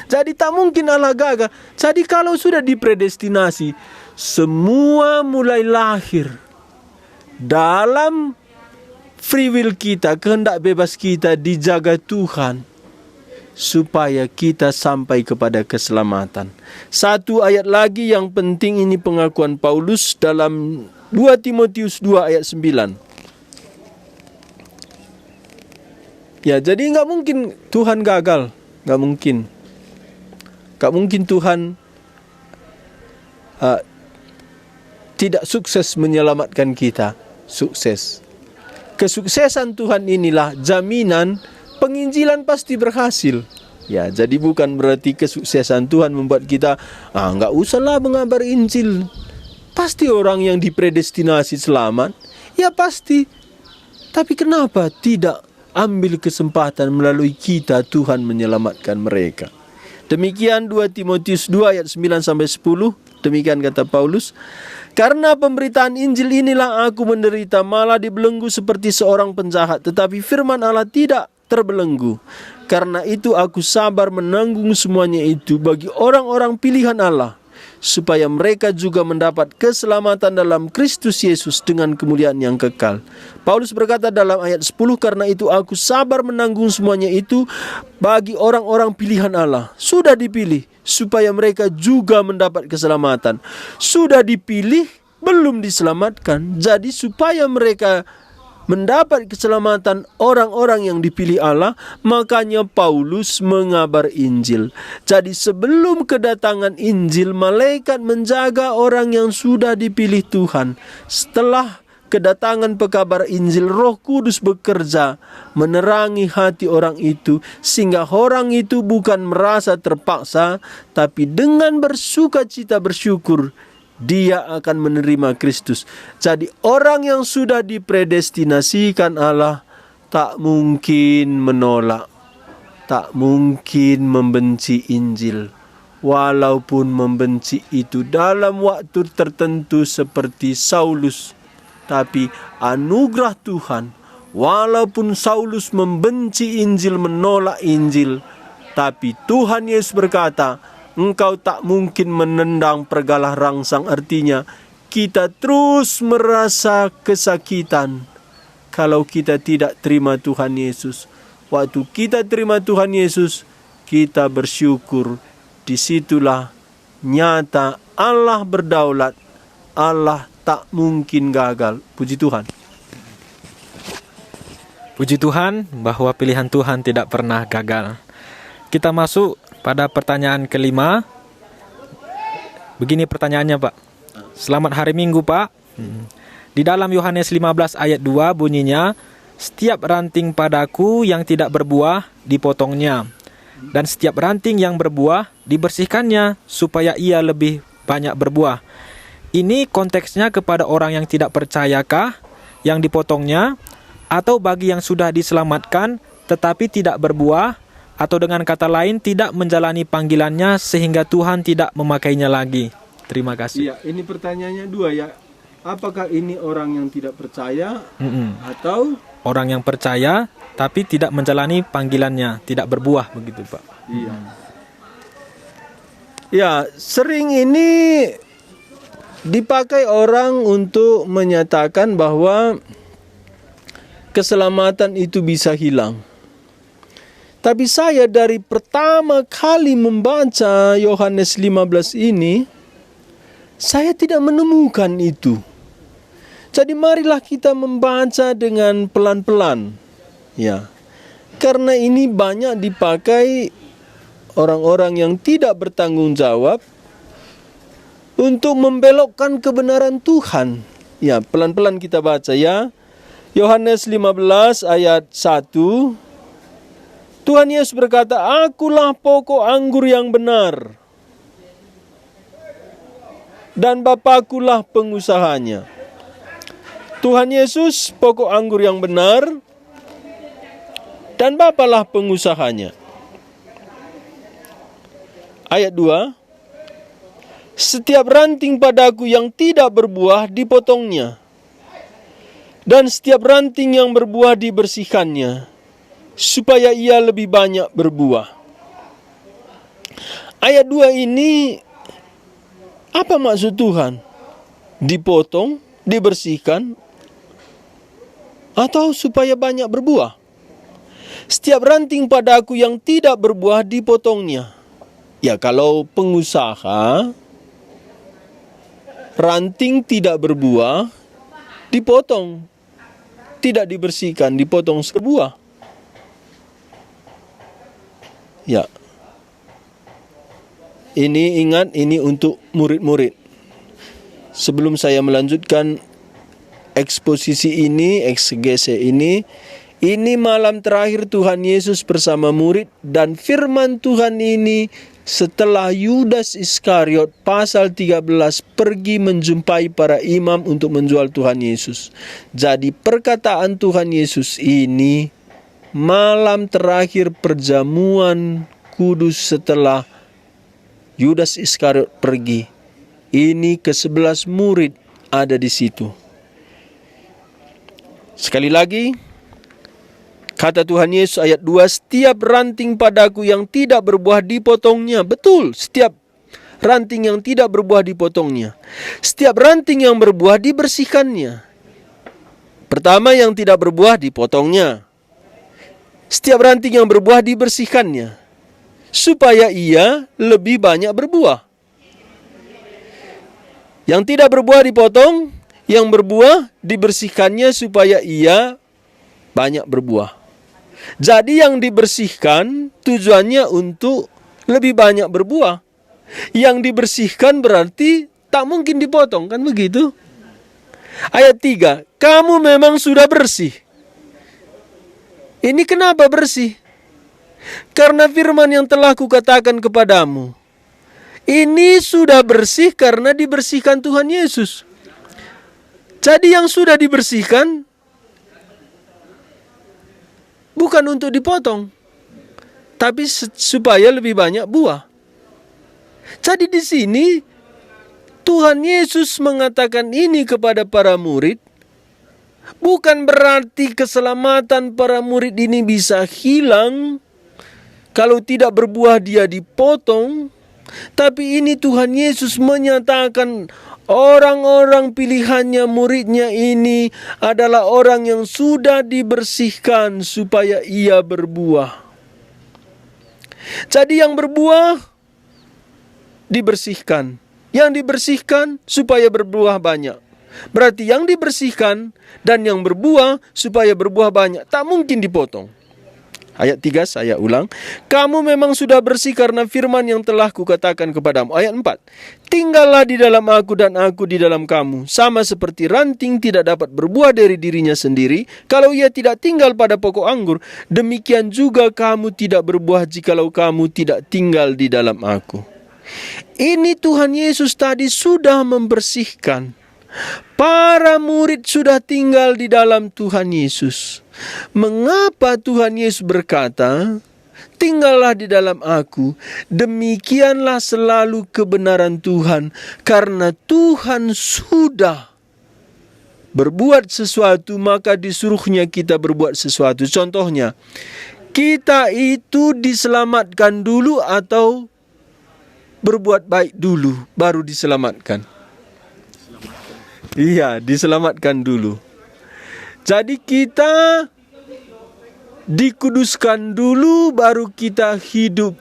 Jadi tak mungkin Allah gagal. Jadi kalau sudah dipredestinasi, semua mulai lahir dalam free will kita, kehendak bebas kita dijaga Tuhan supaya kita sampai kepada keselamatan. Satu ayat lagi yang penting, ini pengakuan Paulus dalam 2 Timotius 2 ayat 9. Ya, jadi nggak mungkin Tuhan gagal, nggak mungkin. Nggak mungkin Tuhan tidak sukses menyelamatkan kita. Sukses. Kesuksesan Tuhan inilah jaminan penginjilan pasti berhasil. Ya, jadi bukan berarti kesuksesan Tuhan membuat kita nggak usahlah mengabar Injil. Pasti orang yang dipredestinasi selamat. Ya pasti. Tapi kenapa tidak ambil kesempatan melalui kita Tuhan menyelamatkan mereka? Demikian 2 Timotius 2 ayat 9 sampai 10. Demikian kata Paulus. Karena pemberitaan Injil inilah aku menderita, malah dibelenggu seperti seorang penjahat. Tetapi firman Allah tidak terbelenggu. Karena itu aku sabar menanggung semuanya itu bagi orang-orang pilihan Allah, supaya mereka juga mendapat keselamatan dalam Kristus Yesus dengan kemuliaan yang kekal. Paulus berkata dalam ayat 10, karena itu aku sabar menanggung semuanya itu bagi orang-orang pilihan Allah. Sudah dipilih supaya mereka juga mendapat keselamatan. Sudah dipilih, belum diselamatkan. Jadi supaya mereka mendapat keselamatan, orang-orang yang dipilih Allah, makanya Paulus mengabar Injil. Jadi sebelum kedatangan Injil, malaikat menjaga orang yang sudah dipilih Tuhan. Setelah kedatangan pekabar Injil, Roh Kudus bekerja menerangi hati orang itu, sehingga orang itu bukan merasa terpaksa, tapi dengan bersukacita bersyukur dia akan menerima Kristus. Jadi orang yang sudah dipredestinasikan Allah tak mungkin menolak, tak mungkin membenci Injil. Walaupun membenci itu dalam waktu tertentu seperti Saulus. Tapi anugerah Tuhan, walaupun Saulus membenci Injil, menolak Injil, tapi Tuhan Yesus berkata, engkau tak mungkin menendang pergalah rangsang. Artinya kita terus merasa kesakitan kalau kita tidak terima Tuhan Yesus. Waktu kita terima Tuhan Yesus, kita bersyukur. Disitulah nyata Allah berdaulat. Allah tak mungkin gagal. Puji Tuhan. Puji Tuhan bahwa pilihan Tuhan tidak pernah gagal. Kita masuk pada pertanyaan kelima. Begini pertanyaannya, Pak. Selamat hari Minggu, Pak. Di dalam Yohanes 15 ayat 2 bunyinya, setiap ranting padaku yang tidak berbuah dipotongnya, dan setiap ranting yang berbuah dibersihkannya supaya ia lebih banyak berbuah. Ini konteksnya kepada orang yang tidak percayakah yang dipotongnya, atau bagi yang sudah diselamatkan tetapi tidak berbuah, atau dengan kata lain tidak menjalani panggilannya sehingga Tuhan tidak memakainya lagi? Terima kasih. Iya, ini pertanyaannya dua ya. Apakah ini orang yang tidak percaya atau orang yang percaya tapi tidak menjalani panggilannya, tidak berbuah, begitu, Pak? Iya. Ya, sering ini dipakai orang untuk menyatakan bahwa keselamatan itu bisa hilang. Tapi saya dari pertama kali membaca Yohanes 15 ini, saya tidak menemukan itu. Jadi marilah kita membaca dengan pelan-pelan. Ya. Karena ini banyak dipakai orang-orang yang tidak bertanggung jawab untuk membelokkan kebenaran Tuhan. Ya, pelan-pelan kita baca ya. Yohanes 15 ayat 1. Tuhan Yesus berkata, "Akulah pokok anggur yang benar, dan Bapa-Kulah pengusahanya." Tuhan Yesus pokok anggur yang benar, dan Bapalah pengusahanya. Ayat 2. Setiap ranting padaku yang tidak berbuah dipotongnya, dan setiap ranting yang berbuah dibersihkannya, supaya ia lebih banyak berbuah. Ayat 2 ini, apa maksud Tuhan? Dipotong, dibersihkan, atau supaya banyak berbuah? Setiap ranting padaku yang tidak berbuah dipotongnya. Ya, kalau pengusaha, ranting tidak berbuah dipotong, tidak dibersihkan, dipotong sebuah. Ya. Ini ingat, ini untuk murid-murid. Sebelum saya melanjutkan eksposisi ini, eksegese ini malam terakhir Tuhan Yesus bersama murid, dan firman Tuhan ini setelah Yudas Iskariot pasal 13 pergi menjumpai para imam untuk menjual Tuhan Yesus. Jadi perkataan Tuhan Yesus ini malam terakhir perjamuan kudus setelah Yudas Iskariot pergi. Ini ke-11 murid ada di situ. Sekali lagi, kata Tuhan Yesus ayat 2, setiap ranting padaku yang tidak berbuah dipotongnya. Betul, setiap ranting yang tidak berbuah dipotongnya. Setiap ranting yang berbuah dibersihkannya. Pertama, yang tidak berbuah dipotongnya. Setiap ranting yang berbuah dibersihkannya, supaya ia lebih banyak berbuah. Yang tidak berbuah dipotong, yang berbuah dibersihkannya supaya ia banyak berbuah. Jadi yang dibersihkan tujuannya untuk lebih banyak berbuah. Yang dibersihkan berarti tak mungkin dipotong, kan begitu? Ayat 3, kamu memang sudah bersih. Ini kenapa bersih? Karena firman yang telah kukatakan kepadamu. Ini sudah bersih karena dibersihkan Tuhan Yesus. Jadi yang sudah dibersihkan bukan untuk dipotong, tapi supaya lebih banyak buah. Jadi di sini Tuhan Yesus mengatakan ini kepada para murid, bukan berarti keselamatan para murid ini bisa hilang kalau tidak berbuah dia dipotong. Tapi ini Tuhan Yesus menyatakan orang-orang pilihannya, muridnya ini adalah orang yang sudah dibersihkan supaya ia berbuah. Jadi yang berbuah dibersihkan, yang dibersihkan supaya berbuah banyak. Berarti yang dibersihkan dan yang berbuah supaya berbuah banyak tak mungkin dipotong. Ayat 3 saya ulang. Kamu memang sudah bersih karena firman yang telah kukatakan kepadamu. Ayat 4. Tinggallah di dalam aku dan aku di dalam kamu. Sama seperti ranting tidak dapat berbuah dari dirinya sendiri kalau ia tidak tinggal pada pokok anggur. Demikian juga kamu tidak berbuah jikalau kamu tidak tinggal di dalam aku. Ini Tuhan Yesus tadi sudah membersihkan. Para murid sudah tinggal di dalam Tuhan Yesus. Mengapa Tuhan Yesus berkata, tinggallah di dalam aku? Demikianlah selalu kebenaran Tuhan. Karena Tuhan sudah berbuat sesuatu, maka disuruhnya kita berbuat sesuatu. Contohnya, kita itu diselamatkan dulu atau berbuat baik dulu, baru diselamatkan? Iya, diselamatkan dulu. Jadi kita dikuduskan dulu, baru kita hidup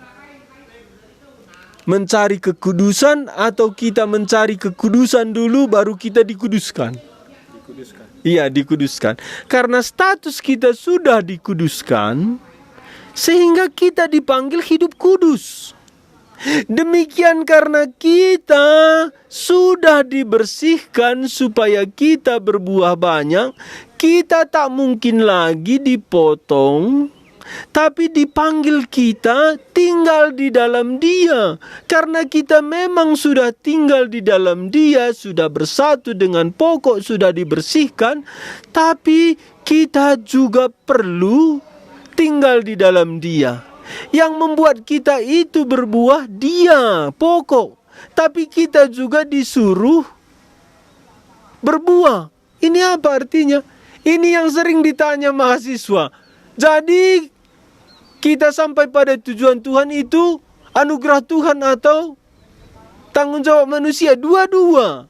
mencari kekudusan, atau kita mencari kekudusan dulu, baru kita dikuduskan? Iya, dikuduskan. Karena status kita sudah dikuduskan, sehingga kita dipanggil hidup kudus. Demikian karena kita sudah dibersihkan supaya kita berbuah banyak, kita tak mungkin lagi dipotong, tapi dipanggil kita tinggal di dalam Dia. Karena kita memang sudah tinggal di dalam Dia, sudah bersatu dengan pokok, sudah dibersihkan, tapi kita juga perlu tinggal di dalam Dia. Yang membuat kita itu berbuah Dia, pokok. Tapi kita juga disuruh berbuah. Ini apa artinya? Ini yang sering ditanya mahasiswa. Jadi kita sampai pada tujuan Tuhan itu anugerah Tuhan atau tanggung jawab manusia? Dua-dua.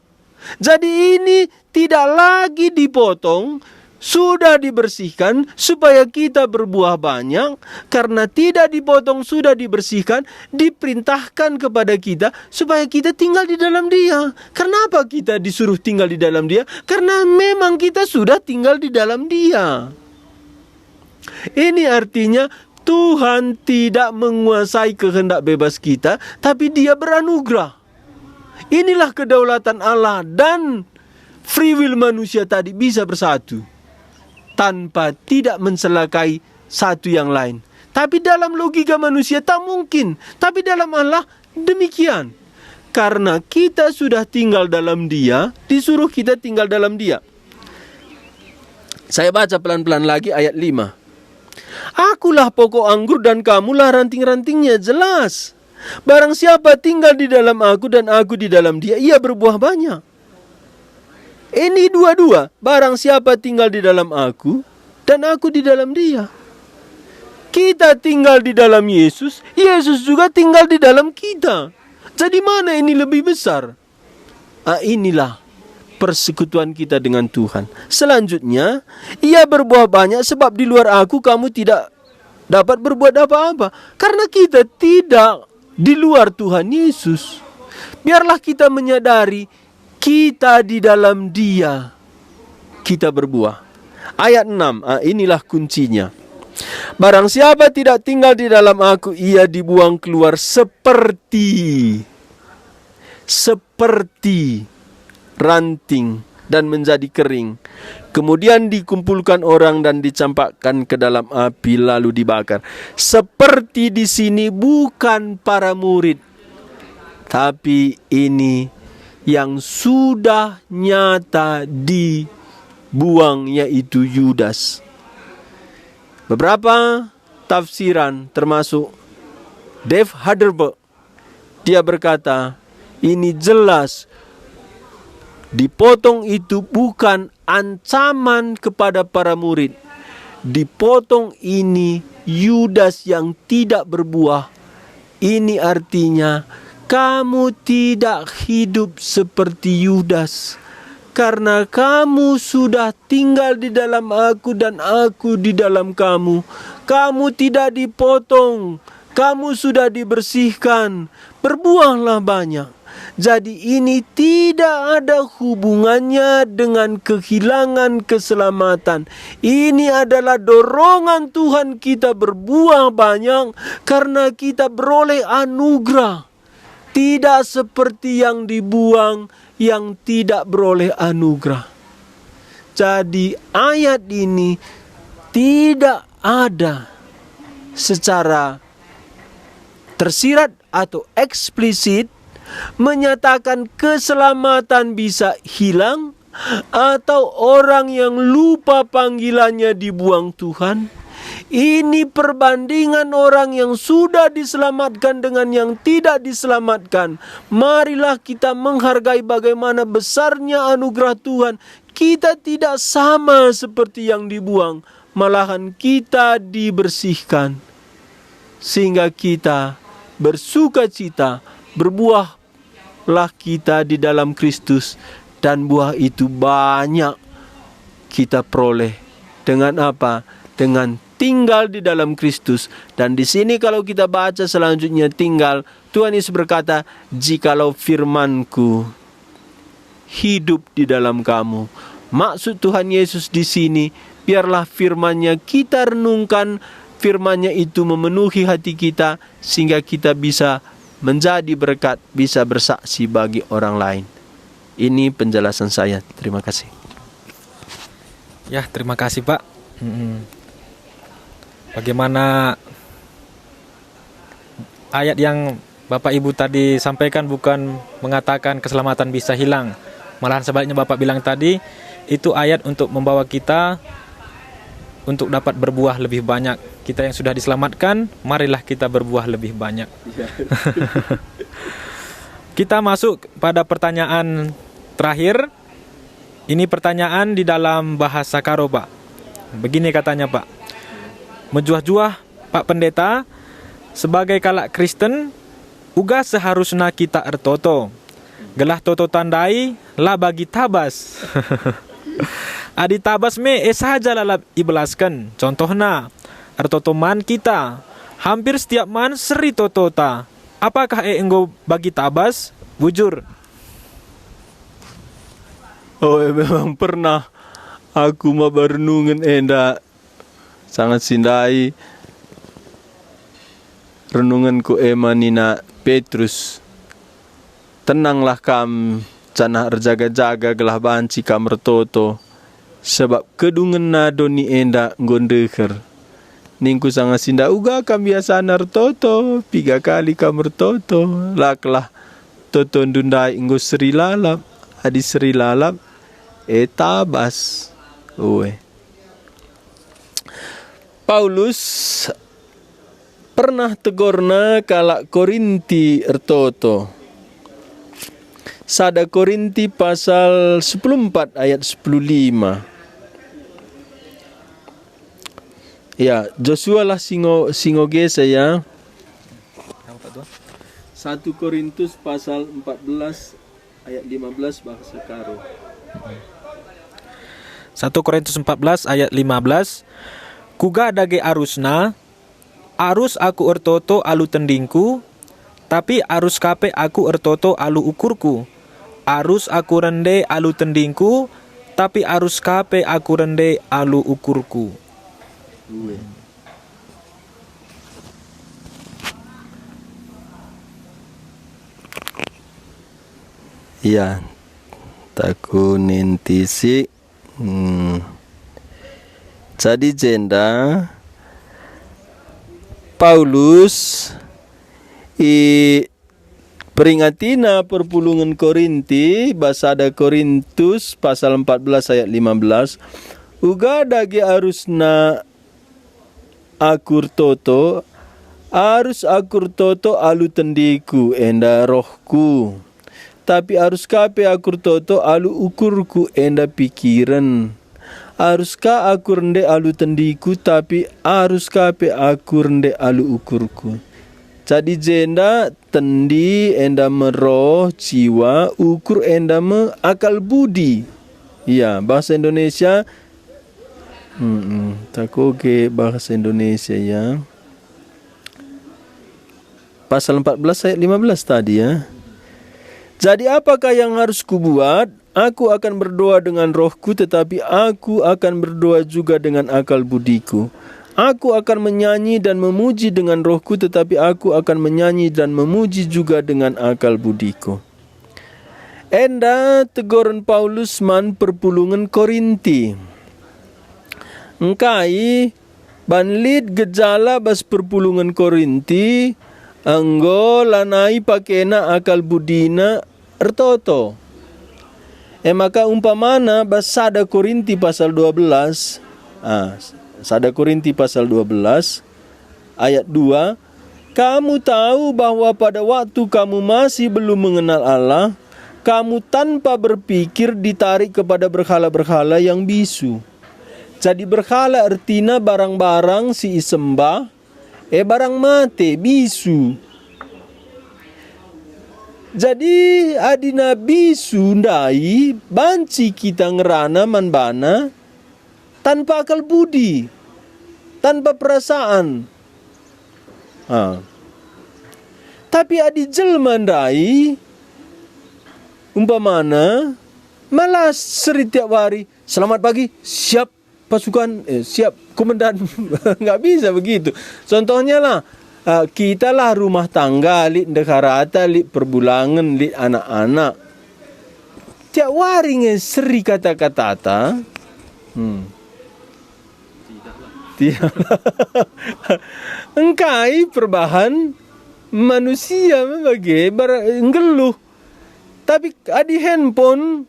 Jadi ini tidak lagi dipotong, sudah dibersihkan supaya kita berbuah banyak. Karena tidak dipotong, sudah dibersihkan, diperintahkan kepada kita supaya kita tinggal di dalam Dia. Kenapa kita disuruh tinggal di dalam Dia? Karena memang kita sudah tinggal di dalam Dia. Ini artinya Tuhan tidak menguasai kehendak bebas kita, tapi Dia beranugerah. Inilah kedaulatan Allah, dan free will manusia tadi bisa bersatu tanpa tidak mencelakai satu yang lain. Tapi dalam logika manusia tak mungkin. Tapi dalam Allah demikian. Karena kita sudah tinggal dalam Dia, disuruh kita tinggal dalam Dia. Saya baca pelan-pelan lagi ayat 5. Akulah pokok anggur dan kamulah ranting-rantingnya. Jelas. Barang siapa tinggal di dalam aku dan aku di dalam dia, ia berbuah banyak. Ini dua-dua. Barang siapa tinggal di dalam aku dan aku di dalam dia. Kita tinggal di dalam Yesus, Yesus juga tinggal di dalam kita. Jadi mana ini lebih besar? Inilah persekutuan kita dengan Tuhan. Selanjutnya, ia berbuah banyak sebab di luar aku kamu tidak dapat berbuat apa-apa. Karena kita tidak di luar Tuhan Yesus. Biarlah kita menyadari kita di dalam Dia, kita berbuah. Ayat 6, inilah kuncinya. Barang siapa tidak tinggal di dalam aku, ia dibuang keluar seperti ranting dan menjadi kering. Kemudian dikumpulkan orang dan dicampakkan ke dalam api lalu dibakar. Seperti di sini bukan para murid, tapi ini yang sudah nyata dibuang, yaitu Yudas. Beberapa tafsiran termasuk Dave Haderberg, dia berkata ini jelas dipotong itu bukan ancaman kepada para murid. Dipotong ini Yudas yang tidak berbuah. Ini artinya kamu tidak hidup seperti Yudas. Karena kamu sudah tinggal di dalam aku dan aku di dalam kamu. Kamu tidak dipotong. Kamu sudah dibersihkan. Berbuahlah banyak. Jadi ini tidak ada hubungannya dengan kehilangan keselamatan. Ini adalah dorongan Tuhan kita berbuah banyak karena kita beroleh anugerah. Tidak seperti yang dibuang yang tidak beroleh anugerah. Jadi ayat ini tidak ada secara tersirat atau eksplisit menyatakan keselamatan bisa hilang atau orang yang lupa panggilannya dibuang Tuhan. Ini perbandingan orang yang sudah diselamatkan dengan yang tidak diselamatkan. Marilah kita menghargai bagaimana besarnya anugerah Tuhan. Kita tidak sama seperti yang dibuang, malahan kita dibersihkan. Sehingga kita bersuka cita, berbuahlah kita di dalam Kristus. Dan buah itu banyak kita peroleh. Dengan apa? Dengan tinggal di dalam Kristus. Dan di sini kalau kita baca selanjutnya tinggal, Tuhan Yesus berkata, jikalau firman-Ku hidup di dalam kamu. Maksud Tuhan Yesus di sini, biarlah firman-Nya kita renungkan firman-Nya itu memenuhi hati kita sehingga kita bisa menjadi berkat, bisa bersaksi bagi orang lain. Ini penjelasan saya. Terima kasih. Ya, terima kasih Pak. Bagaimana ayat yang Bapak Ibu tadi sampaikan bukan mengatakan keselamatan bisa hilang. Malahan sebaliknya Bapak bilang tadi, itu ayat untuk membawa kita untuk dapat berbuah lebih banyak. Kita yang sudah diselamatkan, marilah kita berbuah lebih banyak. Kita masuk pada pertanyaan terakhir. Ini pertanyaan di dalam bahasa Karo, Pak. Begini katanya, Pak. Menjuah-juah, Pak Pendeta, sebagai kalak Kristen, uga seharusnya kita ertoto. Gelah toto tandai, lah bagi tabas. Adi tabas me saja lalap ibelaskan. Contohnya, ertoto man kita, hampir setiap man seri totota. Apakah enggo bagi tabas? Bujur. Oh, memang pernah aku mau berenungan enda sangat sindai renunganku Nina Petrus. Tenanglah kam, canah erjaga-jaga gelah banci kam retoto, sebab kedungen nado ni enda ngondeker. Ningku sangat sinda uga kam biasa nartoto, 3 kali kam retoto, laklah toto ndundai inggo seri lalap, adi seri lalap, tabas. Uwe. Paulus pernah tegorna kalak Korinti ertoto. Sada Korinti pasal 14 ayat 15. Ya, Joshua lah singo gesa ya. 1 Korintus pasal 14 ayat 15 bahasa Karo. 1 Korintus 14 ayat 15. Kuga dage arusna, arus aku ertoto alu tendingku, tapi arus kape aku ertoto alu ukurku. Arus aku rende alu tendingku, tapi arus kape aku rende alu ukurku. Iya, taku nintisi. Jadi jenda Paulus peringatina perpulungan Korinti, basada Korintus pasal 14 ayat 15. Uga dagi arusna akur toto, arus akur toto alu tendiku enda rohku. Tapi arus kape akur toto alu ukurku enda pikiran. Aruskah aku rende alu tendiku, tapi arus kape aku rende alu ukurku. Jadi jenda tendi enda meroh jiwa, ukur enda me akal budi. Ya, bahasa Indonesia. Tak oke bahasa Indonesia ya. Pasal 14 ayat 15 tadi ya. Jadi apakah yang harus kubuat? Aku akan berdoa dengan rohku, tetapi aku akan berdoa juga dengan akal budiku. Aku akan menyanyi dan memuji dengan rohku, tetapi aku akan menyanyi dan memuji juga dengan akal budiku. Enda tegoran Paulus man perpulungan Korinti. Engkai banlit gejala bas perpulungan Korinti, anggo lanai pakena akal budina ertoto. Maka umpamana basada Korinti pasal 12. Sada Korinti pasal 12 ayat 2. Kamu tahu bahwa pada waktu kamu masih belum mengenal Allah, kamu tanpa berpikir ditarik kepada berhala-berhala yang bisu. Jadi berhala artinya barang-barang si isembah, barang mate, bisu. Jadi adi nabi sundai banci kita ngerana manbana tanpa akal budi, tanpa perasaan. Tapi adi jelmandai umpamana malas seri tiap hari, selamat pagi, siap pasukan, siap komandan. Nggak bisa begitu. Contohnya lah, kita lah rumah tangga, lit dekarata, lit perbulangan, lit anak-anak. Tiap waring seri kata-kata. Tidak. Engkai perbahan manusia bagai ngeluh. Tapi adi handphone,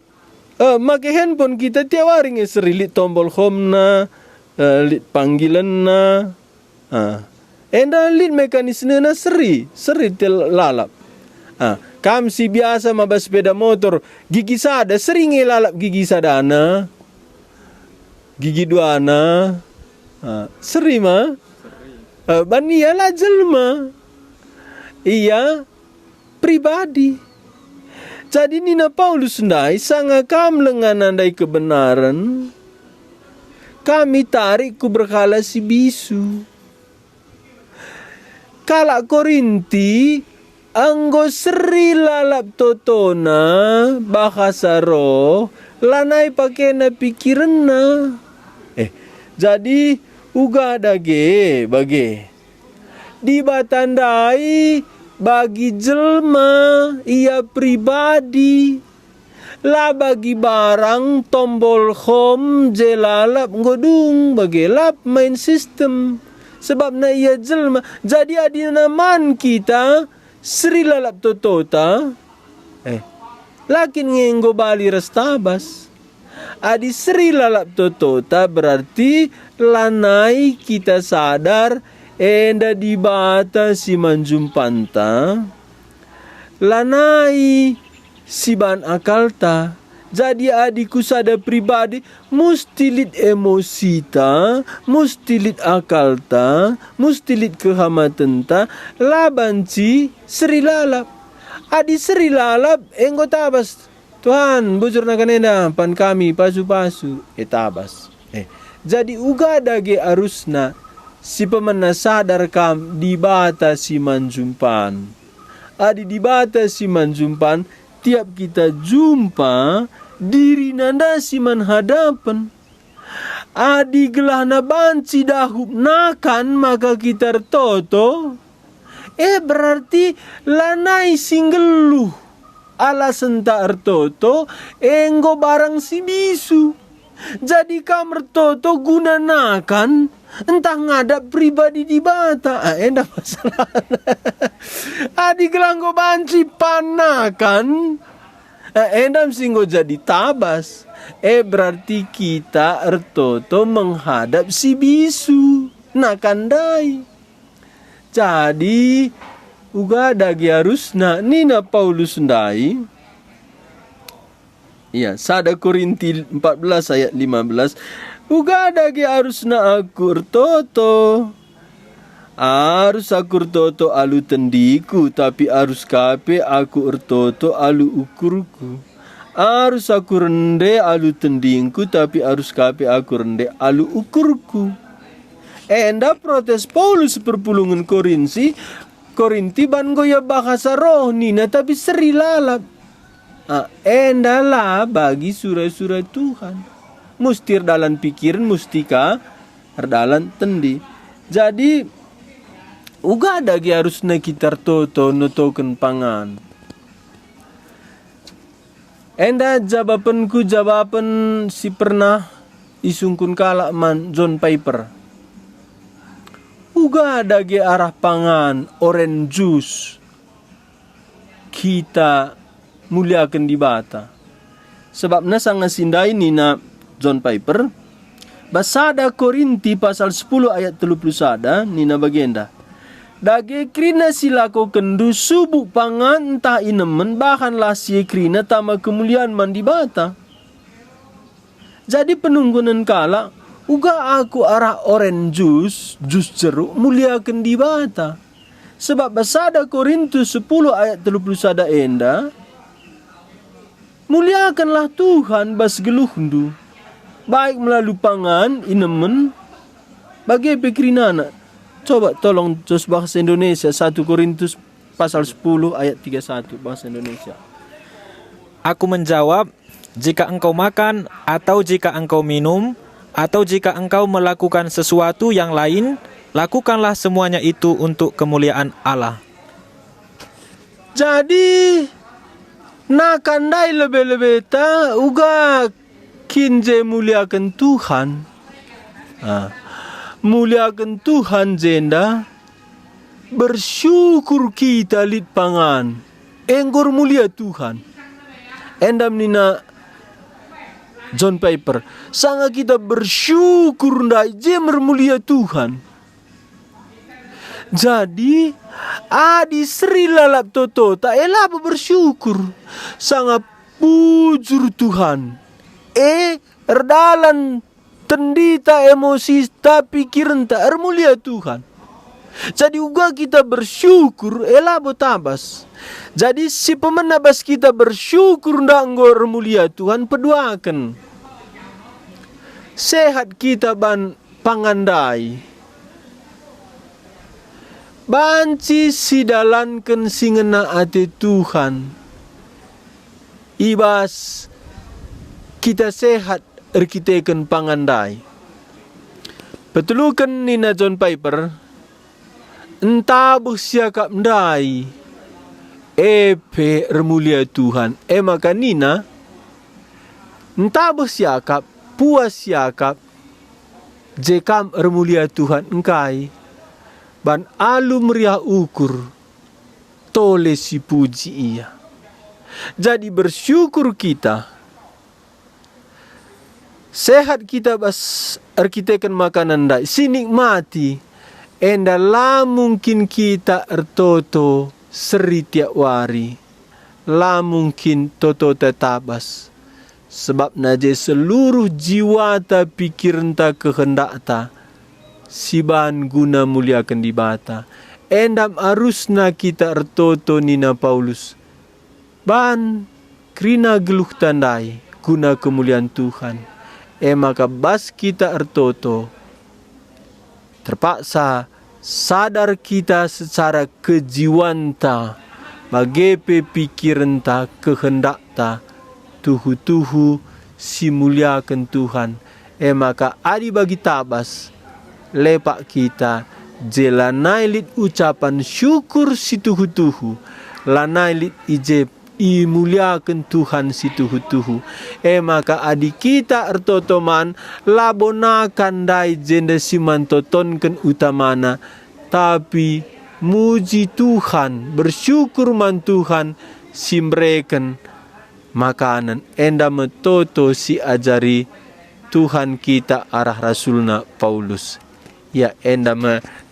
make handphone kita tiap waring seri lit tombol home na, lit panggilan na. Enda lit mekanisme na seri tel lalap. Kam si biasa mabas sepeda motor, gigi sada sering lalap gigi sadana, gigi duana, seri mah, bania lah jelma, iya pribadi. Jadi Nina Paulus ndai sanga kam lengan andai kebenaran, kami tarik ku berkala si bisu. Kalak Korinti anggo seri lalap totona bahasa roh lanai pakai na pikiran na. Jadi uga dage bage dibatandai bagi jelma ia pribadi lah bagi barang tombol home jelalap ngodung bagi lap main system sebab na ia jelma. Jadi adina man kita seri lalap totota, lakin ngenggo bali restabas. Adi seri lalap totota berarti lanai kita sadar enda dibata si manjumpanta, lanai si ban akalta. Jadi adiku sada pribadi musti lit emosita, musti lit akalta, musti lit kehamatenta, labanci seri lalap. Adi seri lalap enggo tabas. Tuhan, bujur na kanena pan kami pasu-pasu tabas. Jadi uga dage arusna si pemana sadar kam dibata si manjumpan. Adi dibata si manjumpan tiap kita jumpa diri nanda si manhadapan. Adi gelah na banci dahup nakan maka kita toto. Berarti lanai singgeluh alasan tak ertoto enggo barang si bisu. Jadi kamer toto guna nakan entah ngadap pribadi di bata. Endah masalah. Adi gelanggo banci panakan. Endam singgo jadi tabas. Berarti kita ertoto menghadap si bisu. Nakandai. Jadi uga dagi harusna Nina Paulus ndai. Iya, 1 Korinti 14 ayat 15. Uga dagi harusna akur toto. Arus akur toto alu tendiku, tapi arus kape aku ertoto alu ukurku. Arus aku rende alu tendingku, tapi arus kape aku rende alu ukurku. Enda protes Paulus perpulungan Korinti ban goya bahasa roh nina tapi seri lalap. Enda lah bagi surat-surat Tuhan. Mustir dalam pikiran mustika dalam tendi. Jadi uga dagi harusna kita toto notoken pangan. Enda jawaban si pernah isungkun kalak man John Piper. Uga dagi arah pangan orange juice kita muliakan di bata. Sebab sangat sindai nina John Piper. Basada Korinti pasal 10 ayat 31 nina bagenda. Dage krina silako kendu subuh pangan entah inemen bahkan lasie krina tama kemuliaan man di bata. Jadi penunggunan kala uga aku arah orange jus jeruk muliakan di bata. Sebab basada Korintus 10 ayat 31 enda, muliakanlah Tuhan bas geluhndu, baik melalui pangan inemen bagi pikirinana. Coba tolong jos bahasa Indonesia 1 Korintus pasal 10 ayat 31 bahasa Indonesia. Aku menjawab, jika engkau makan atau jika engkau minum Atau jika engkau melakukan sesuatu yang lain, lakukanlah semuanya itu untuk kemuliaan Allah. Jadi nakandai lebih-lebih ta uga kinje muliakan Tuhan. Muliakan Tuhan jenda, bersyukur kita lit pangan, enggor mulia Tuhan. Endam nina John Piper, sanga kita bersyukur ndai je mermulia Tuhan. Jadi adi sri lalap toto tak elah bersyukur, sanga pujur Tuhan. Erdalan tendita emosi tak pikiran tak ermulia Tuhan. Jadi uga kita bersyukur elah botabas. Jadi si pemenabas kita bersyukur ndak ngor mulia Tuhan peduakan. Sehat kita ban pangandai. Banci sidalanken singena ate Tuhan. Ibas kita sehat erkiteken pangandai. Betulukan Nina John Piper, entah bersiakap ndai epe remulia Tuhan. Maka Nina entah bersiakap puas siakap jekam remulia Tuhan engkai ban alu meriah ukur tole si puji ia. Jadi bersyukur kita sehat kita bas erkiteken makanan dai sinikmati endalah mungkin kita ertoto seri tiap wari, lah mungkin toto tetabas. Sebab naje seluruh jiwa ta pikiran ta kehendak ta, siban guna muliakan di bata. Endam arusna kita ertoto Nina Paulus. Ban krina geluh tandai guna kemuliaan Tuhan. Maka bas kita ertoto terpaksa sadar kita secara kejiwanta bagepe pikiran ta kehendak ta tuhu-tuhu si muliakan Tuhan. Maka adi bagi tabas lepak kita jelanai lit ucapan syukur si tuhu-tuhu, lanai lit ijeb i muliakan Tuhan si tuhu-tuhu. Maka adi kita ertotoman labonakan dai jenda siman totonken utamana, tapi muji Tuhan, bersyukur man Tuhan simreken makanan enda metoto si ajari Tuhan kita arah rasulna Paulus. Ya enda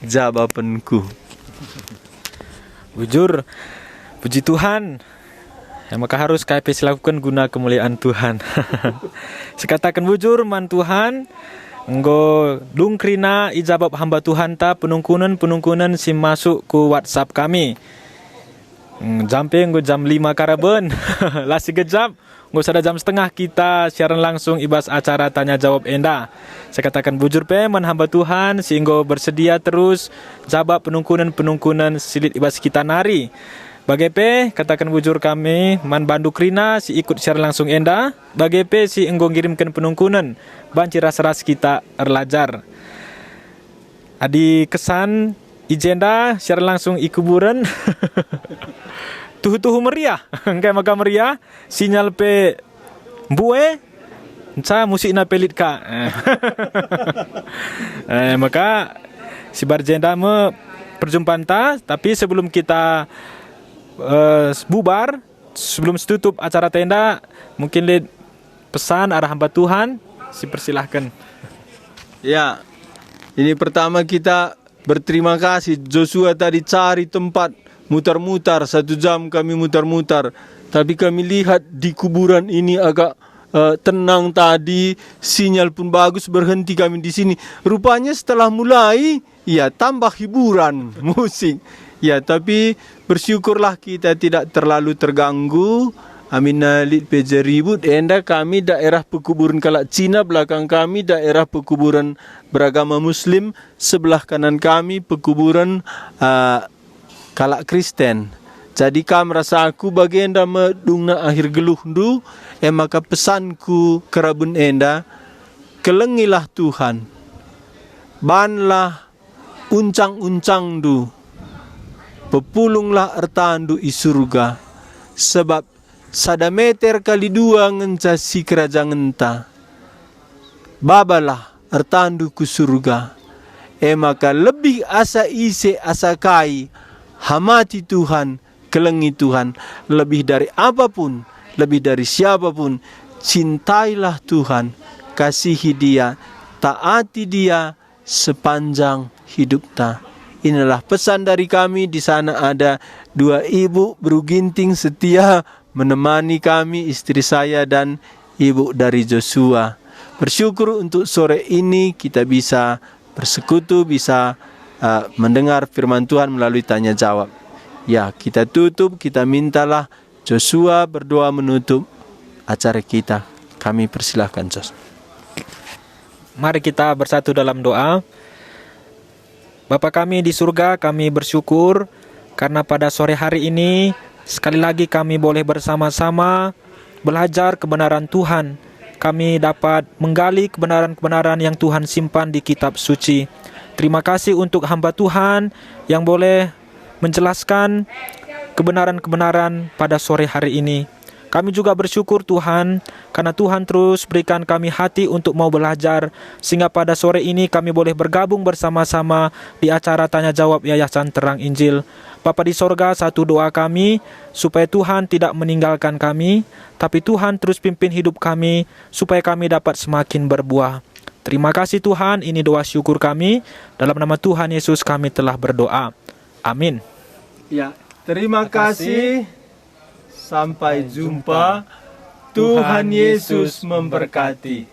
jawabanku. Bujur, puji Tuhan. Maka harus KPS lakukan guna kemuliaan Tuhan. Sekatakan bujur man Tuhan, enggo dungkrina ijabab hamba Tuhan ta penungkunan si masuk ku WhatsApp kami. Jampe enggo jam 5 karaben. Lasi gejap, enggo sada jam setengah kita siaran langsung ibas acara tanya jawab enda. Saya katakan bujur pe man hamba Tuhan si enggo bersedia terus jawab penungkunan silit ibas kita nari. Bagepe katakan bujur kami man bandu krina si ikut secara langsung enda. Bagepe si enggo ngirimkan penungkunan banci ras-ras kita erlajar. Adi kesan ijenda secara langsung ikuburan. Tuhu-tuhu meriah. Engkai maka meriah sinyal pe bue sa musik na pelit ka. Maka si barjenda me perjumpaan ta, tapi sebelum kita bubar, sebelum tutup acara tenda, mungkin lihat pesan arah hamba Tuhan, si persilahkan. Ya, ini pertama kita berterima kasih. Joshua tadi cari tempat mutar-mutar, 1 jam kami mutar-mutar, tapi kami lihat di kuburan ini agak tenang tadi, sinyal pun bagus, berhenti kami di sini. Rupanya setelah mulai, ya tambah hiburan musik. Ya, tapi bersyukurlah kita tidak terlalu terganggu. Amina lit peja ribut. Enda kami daerah pekuburan Kalak Cina, belakang kami daerah pekuburan beragama Muslim, sebelah kanan kami pekuburan Kalak Kristen. Jadi kam rasa aku bagi enda medungna akhir geluh ndu, maka pesanku kerabun enda kelengilah Tuhan. Banlah uncang-uncang du, pepulunglah ertandu i surga, sebab sada meter kali dua ngenca si kerajaan enta. Babalah ertandu ku surga. Maka lebih asa ise asa kai, hamati Tuhan, kelengi Tuhan, lebih dari apapun, lebih dari siapapun, cintailah Tuhan, kasihi Dia, taati Dia sepanjang hidup ta. Inilah pesan dari kami. Di sana ada 2 ibu beruginting setia menemani kami, istri saya dan ibu dari Joshua. Bersyukur untuk sore ini kita bisa bersekutu, bisa mendengar firman Tuhan melalui tanya jawab. Ya, kita tutup, kita mintalah Joshua berdoa menutup acara kita. Kami persilahkan, Jos. Mari kita bersatu dalam doa. Bapa kami di surga, kami bersyukur karena pada sore hari ini sekali lagi kami boleh bersama-sama belajar kebenaran Tuhan. Kami dapat menggali kebenaran-kebenaran yang Tuhan simpan di kitab suci. Terima kasih untuk hamba Tuhan yang boleh menjelaskan kebenaran-kebenaran pada sore hari ini. Kami juga bersyukur Tuhan, karena Tuhan terus berikan kami hati untuk mau belajar, sehingga pada sore ini kami boleh bergabung bersama-sama di acara tanya jawab Yayasan Terang Injil. Bapa di sorga, satu doa kami, supaya Tuhan tidak meninggalkan kami, tapi Tuhan terus pimpin hidup kami, supaya kami dapat semakin berbuah. Terima kasih Tuhan, ini doa syukur kami, dalam nama Tuhan Yesus kami telah berdoa. Amin. Ya, terima kasih. Sampai jumpa. Tuhan Yesus memberkati.